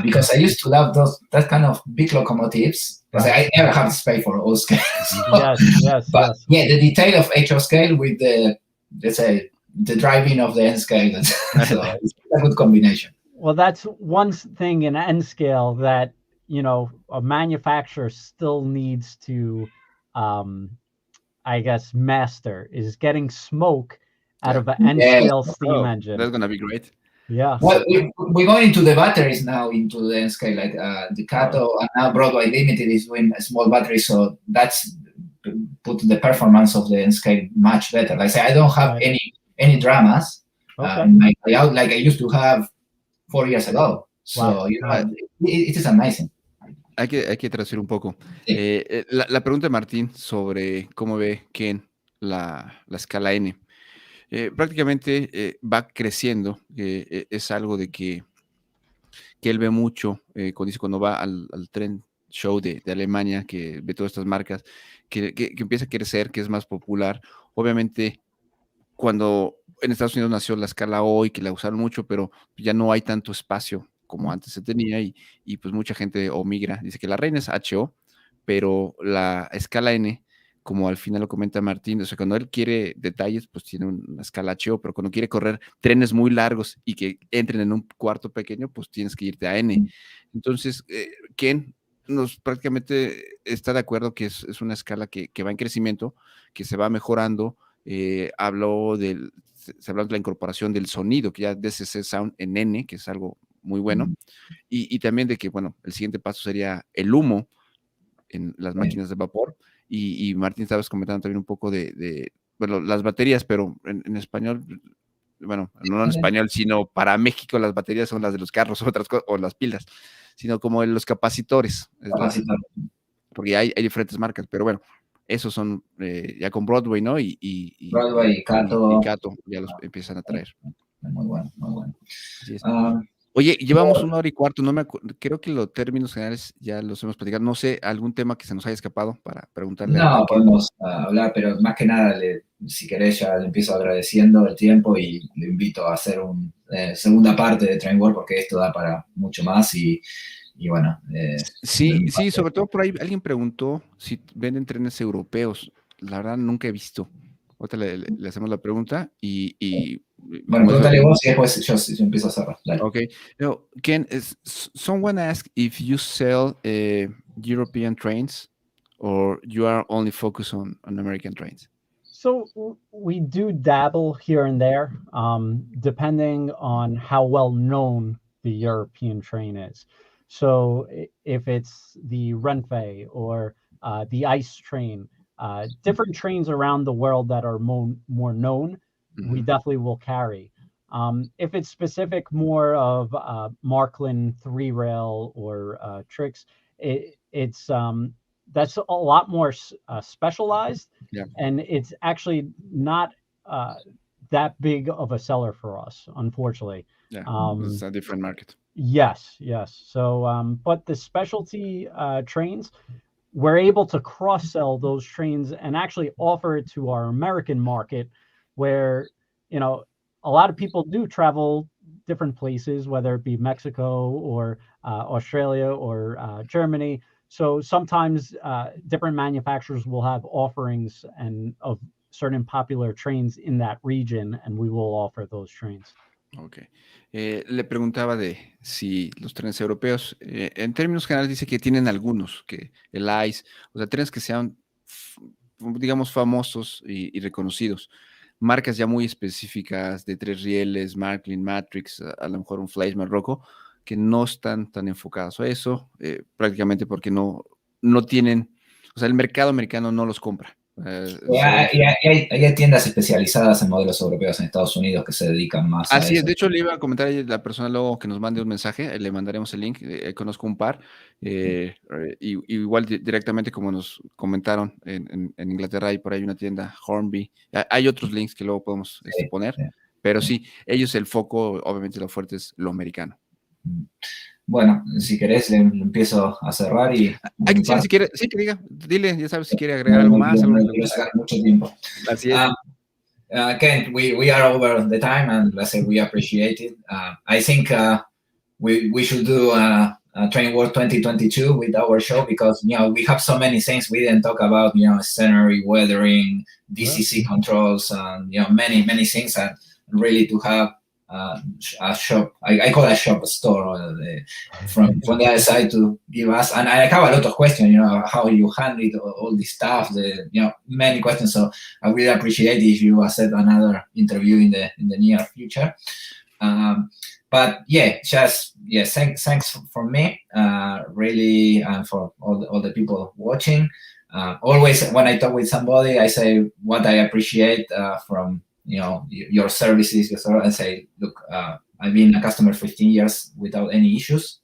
because I used to love that kind of big locomotives, because I never have space for all scales. But the detail of HO scale with the, let's say, the driving of the N scale, so it's a good combination. Well, that's one thing in N scale that a manufacturer still needs to, I guess, master, is getting smoke out of an N scale steam engine. That's gonna be great. Yeah. Well, we're going into the batteries now, into the N scale, like the Cato, and now Broadway Limited is doing a small battery, so that's put the performance of the N scale much better. Like I say, I don't have any dramas in my layout like I used to have 4 years ago. So it is amazing. Hay que traducir un poco. La pregunta de Martín sobre cómo ve Ken la escala N. Prácticamente va creciendo. Es algo de que él ve mucho, cuando va al tren show de Alemania, que ve todas estas marcas, que empieza a crecer, que es más popular. Obviamente, cuando en Estados Unidos nació la escala O y que la usaron mucho, pero ya no hay tanto espacio como antes se tenía, y pues mucha gente migra. Dice que la reina es HO, pero la escala N, como al final lo comenta Martín, o sea, cuando él quiere detalles, pues tiene una escala HO, pero cuando quiere correr trenes muy largos y que entren en un cuarto pequeño, pues tienes que irte a N. Entonces, Ken prácticamente está de acuerdo que es una escala que va en crecimiento, que se va mejorando. Se habló de la incorporación del sonido, que ya DCC Sound en N, que es algo muy bueno, y también de que, bueno, el siguiente paso sería el humo en las máquinas de vapor, y Martín, estabas comentando también un poco de las baterías, pero en español, bueno, no en español, sino para México las baterías son las de los carros, otras cosas, o las pilas, sino como los capacitores, porque hay diferentes marcas, pero bueno, esos son ya con Broadway, ¿no? Broadway y Cato. Ya los empiezan a traer. Muy bueno, muy bueno. Así es. Oye, llevamos 1 hora y cuarto, no me acuerdo, creo que los términos generales ya los hemos platicado. No sé, algún tema que se nos haya escapado para preguntarle. No, podemos hablar, pero más que nada, si querés, ya le empiezo agradeciendo el tiempo y le invito a hacer una segunda parte de Trainworld, porque esto da para mucho más y bueno. Sí, sobre todo por ahí alguien preguntó si venden trenes europeos. La verdad, nunca he visto. Ahorita le hacemos la pregunta y bueno, pregúntale vos y después yo empiezo a cerrar. Dale. Okay. Now, Ken, someone asked if you sell European trains or you are only focused on American trains. So we do dabble here and there, depending on how well known the European train is. So if it's the Renfe or the ICE train, different trains around the world that are more known, we definitely will carry. If it's specific more of Markland 3-rail or tricks, it's that's a lot more specialized, Yeah. and it's actually not that big of a seller for us, unfortunately. Yeah, it's a different market. Yes, yes. So, but the specialty trains, we're able to cross-sell those trains and actually offer it to our American market, where, you know, a lot of people do travel different places, whether it be Mexico or Australia or Germany. So sometimes different manufacturers will have offerings and of certain popular trains in that region, and we will offer those trains. Ok. Le preguntaba de si los trenes europeos, en términos generales dice que tienen algunos, que el ICE, o sea, trenes que sean, digamos, famosos y reconocidos. Marcas ya muy específicas de tres rieles, Marklin, Matrix, a lo mejor un Fleischmann Rocco, que no están tan enfocados a eso, prácticamente porque no tienen, o sea, el mercado americano no los compra. Hay tiendas especializadas en modelos europeos en Estados Unidos que se dedican más a Así es, eso. de hecho le iba a comentar a la persona luego que nos mande un mensaje, le mandaremos el link, conozco un par, igual directamente como nos comentaron en Inglaterra hay por ahí una tienda, Hornby, hay otros links que luego podemos Sí, poner, sí, pero sí. sí, ellos el foco, obviamente lo fuerte es lo americano. Bueno, si querés le empiezo a cerrar y... Hay que decirle si quiere, sí que diga, dile, ya sabes, si quiere agregar No, algo no más, quiero, algo no que le quiero guste. sacar mucho tiempo. Así es. Ken, we are over the time, and let's say we appreciate it. I think we should do a Trainworld 2022 with our show, because we have so many things we didn't talk about. Scenery, weathering, DCC controls, and many things, and really to have a shop. I call it a shop, a store from the other side to give us. And I have a lot of questions. How you handle all this stuff. Many questions. So I really appreciate if you accept another interview in the near future. But thanks for me, really, and for all the people watching. Always when I talk with somebody, I say what I appreciate from your services, and say, look, I've been a customer 15 years without any issues.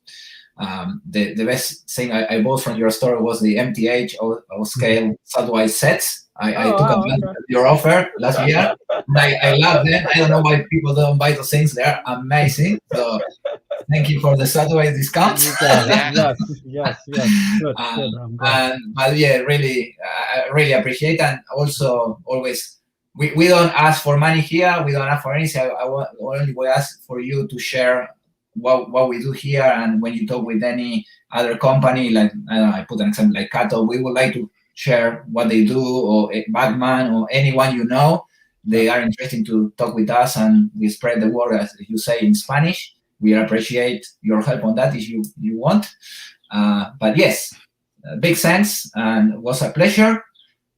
The best thing I bought from your store was the MTH scale Sidewise sets. I took advantage of your offer last year. I love them. I don't know why people don't buy those things. They're amazing. So thank you for the Sidewise discounts. Yes. Good. I'm glad. But yeah, really, I really appreciate it. And also, always, we don't ask for money here. We don't ask for anything. We ask for you to share what we do here. And when you talk with any other company, like I put an example like Cato, we would like to share what they do, or Batman, or anyone they are interested to talk with us, and we spread the word, as you say in Spanish. We appreciate your help on that if you want. But yes, big thanks, and it was a pleasure.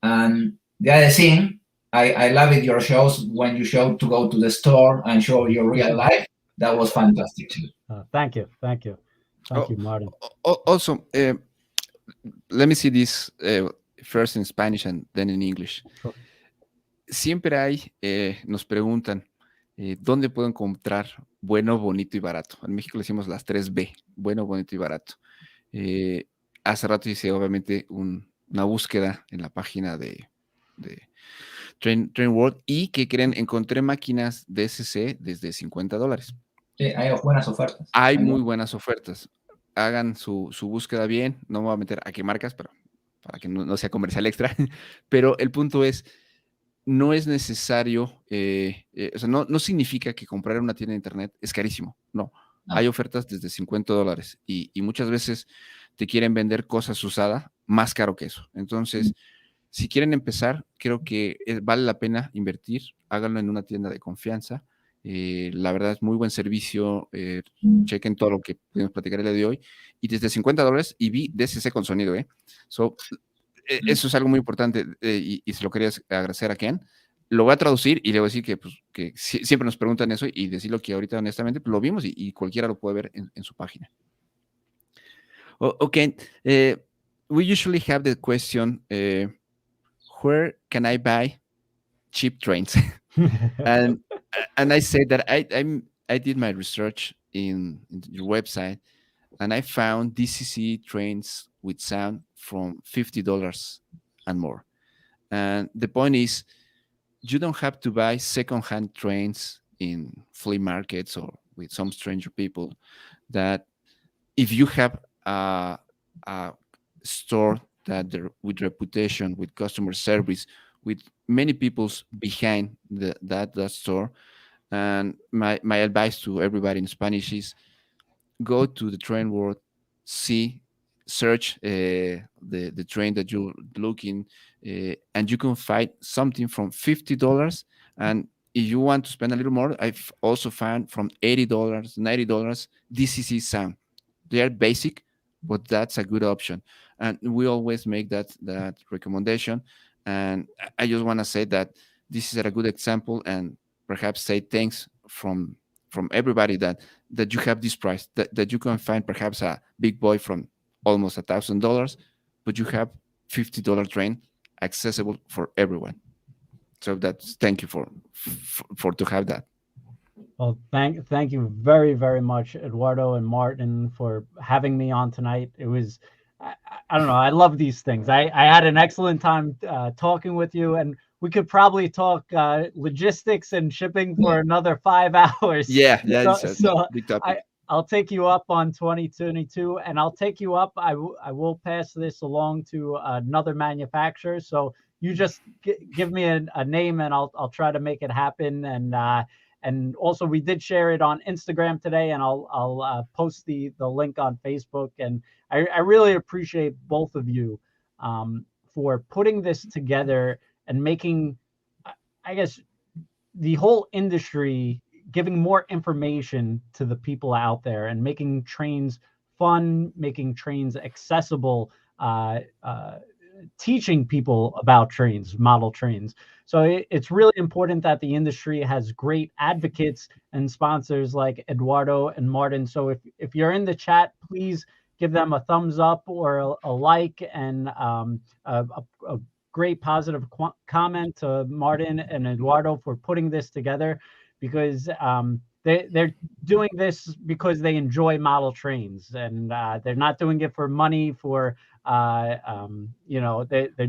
And the other thing, I love it, your shows, when you show to go to the store and show your real life. That was fantastic too. Thank you, Martin. Also, let me see this first in Spanish and then in English. Sure. Siempre nos preguntan, ¿dónde puedo encontrar bueno, bonito y barato? En México le decimos las 3B, bueno, bonito y barato. Hace rato hice obviamente una búsqueda en la página de Trainworld, y que creen, encontré máquinas DSC desde $50. Sí, hay buenas ofertas. Hay muy buenas ofertas. Hagan su búsqueda bien. No me voy a meter a qué marcas, pero para que no sea comercial extra. Pero el punto es, no es necesario, o sea, no significa que comprar en una tienda de internet es carísimo. No. Hay ofertas desde $50 y muchas veces te quieren vender cosas usadas más caro que eso. Entonces, si quieren empezar, creo que vale la pena invertir. Háganlo en una tienda de confianza. La verdad es muy buen servicio. Chequen todo lo que pudimos platicar el día de hoy. Y desde $50, y vi DSC con sonido. Eso es algo muy importante, y se lo quería agradecer a Ken. Lo voy a traducir y le voy a decir que siempre nos preguntan eso, y decirlo que ahorita honestamente lo vimos y cualquiera lo puede ver en su página. Okay. We usually have the question, where can I buy cheap trains? and and I said that I did my research in your website, and I found DCC trains with sound from $50 and more. And the point is, you don't have to buy secondhand trains in flea markets or with some stranger people. That if you have a store that with reputation, with customer service, with many people's behind that store, and my advice to everybody in Spanish is go to the train world, see, search the train that you're looking, and you can find something from $50. And if you want to spend a little more, I've also found from $80, $90 DCC sound. They are basic, but that's a good option. And we always make that recommendation. And I just want to say that this is a good example, and perhaps say thanks from everybody that you have this price, that you can find perhaps a big boy from almost $1,000, but you have $50 train accessible for everyone. So that's thank you for to have that. Well, thank you very, very much, Eduardo and Martin, for having me on tonight. It was, I don't know, I love these things. I had an excellent time talking with you, and we could probably talk logistics and shipping for Yeah. another 5 hours. Yeah, So, it's a so big I, topic. I'll take you up on 2022, and I'll take you up. I will pass this along to another manufacturer. So you just give me a name, and I'll try to make it happen. And also, we did share it on Instagram today, and I'll post the link on Facebook. And I really appreciate both of you for putting this together and making, I guess, the whole industry, giving more information to the people out there and making trains fun, making trains accessible, teaching people about trains, model trains. So it's really important that the industry has great advocates and sponsors like Eduardo and Martin. So if you're in the chat, please give them a thumbs up or a like, and a great positive comment to Martin and Eduardo for putting this together, because they're doing this because they enjoy model trains, and they're not doing it for money. They're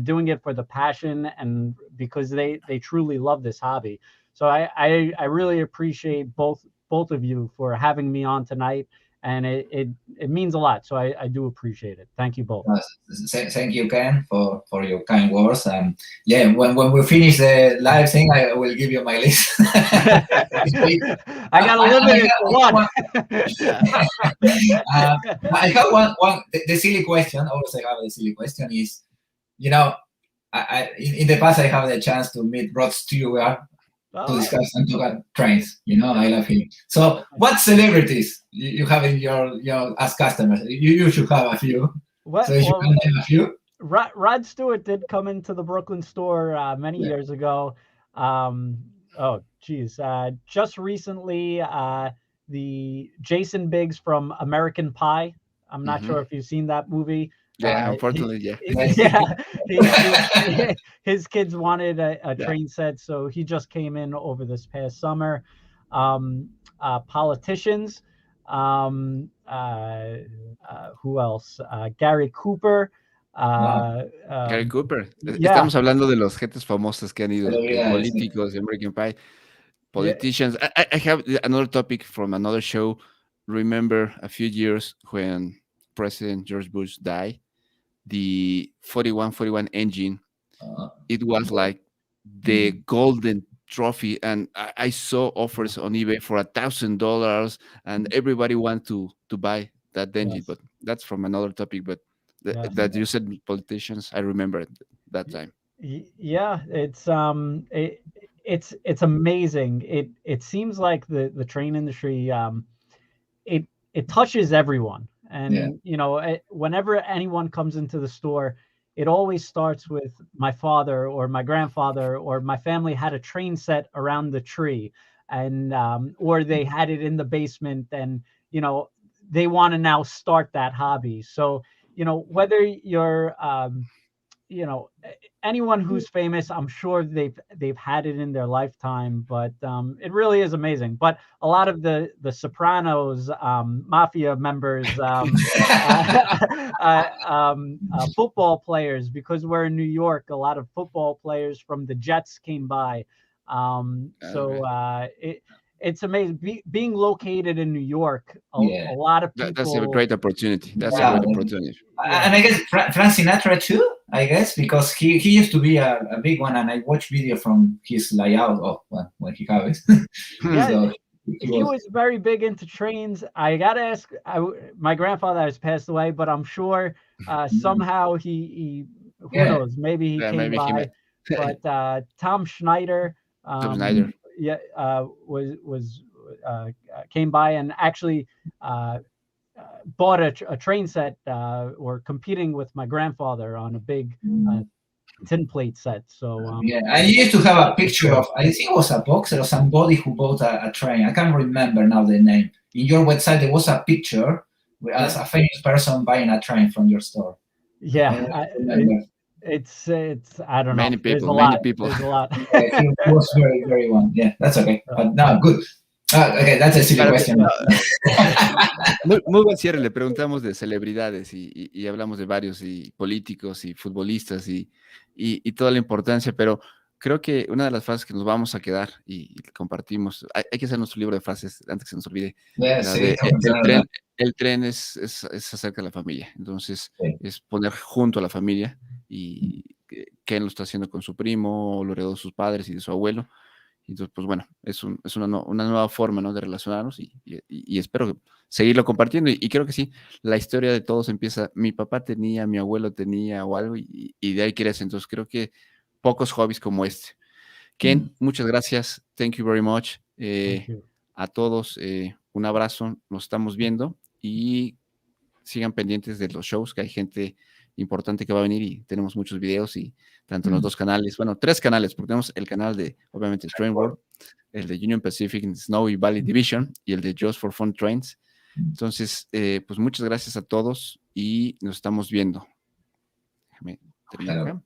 doing it for the passion, and because they truly love this hobby. So I really appreciate both of you for having me on tonight, and it means a lot. So I do appreciate it. Thank you both. Thank you, Ken, for your kind words. Yeah, when we finish the live thing, I will give you my list. I got to limit it to one. I have one. The silly question. Always I have the silly question is, in the past I have the chance to meet Rod Stewart to discuss and talk about trains. I love him. So, what celebrities you have in your as customers? You should have a few. So you can name a few. Rod Stewart did come into the Brooklyn store many years ago. Just recently, the Jason Biggs from American Pie. I'm not sure if you've seen that movie. Yeah, unfortunately, His kids wanted a train set, so he just came in over this past summer. Politicians. Who else? Gary Cooper. Gary Cooper. Estamos hablando de los gentes famosos que han ido, políticos, American Pie, politicians. I have another topic from another show. Remember a few years when President George Bush died, the 4141 engine, it was like the golden trophy, and I saw offers on eBay for $1,000, and everybody wanted to buy that engine. But that's from another topic. But that you said politicians, I remember that time. Yeah, it's amazing. It seems like the train industry, it touches everyone. And whenever anyone comes into the store, it always starts with my father or my grandfather or my family had a train set around the tree, and or they had it in the basement, and they want to now start that hobby. So whether you're you know, anyone who's famous, I'm sure they've had it in their lifetime, but it really is amazing. But a lot of the Sopranos, mafia members, football players, because we're in New York, a lot of football players from the Jets came by. It's amazing being located in New York. A lot of people. That's a great opportunity. That's a Yeah. great opportunity. And I guess Frank Sinatra too, I guess, because he used to be a big one, and I watched video from his layout when he have it. Yeah, So he was very big into trains. I gotta ask, my grandfather has passed away, but I'm sure somehow he who knows, maybe he came by. But Tom Schneider, Tom Schneider. was came by and actually bought a train set, or competing with my grandfather on a big tin plate set. So I used to have a picture of, I think it was a boxer or somebody who bought a train. I can't remember now the name. In your website, there was a picture as a famous person buying a train from your store. Yeah, it's I don't know. Many people. There's a lot. He was very, very one. Yeah, that's okay. But no, good. Okay, that's a silly question. Muy buen cierre. Le preguntamos de celebridades y hablamos de varios, y políticos y futbolistas y toda la importancia, pero creo que una de las frases que nos vamos a quedar y compartimos, hay que hacer nuestro libro de frases antes que se nos olvide. El tren es acerca de la familia. Entonces, es poner junto a la familia, y Ken lo está haciendo con su primo, lo heredó de sus padres y de su abuelo. Entonces, pues bueno, es una nueva forma, ¿no?, de relacionarnos, y espero seguirlo compartiendo. Y creo que sí, la historia de todos empieza, mi papá tenía, mi abuelo tenía o algo, y de ahí crece. Entonces creo que pocos hobbies como este. Ken, muchas gracias. Thank you very much. A todos, un abrazo. Nos estamos viendo y sigan pendientes de los shows, que hay gente importante que va a venir y tenemos muchos videos, y tanto en los dos canales, bueno, 3 canales, porque tenemos el canal de, obviamente, Trainworld, el de Union Pacific Snowy Valley Division y el de Just for Fun Trains. Entonces, pues muchas gracias a todos y nos estamos viendo. Déjame terminar acá.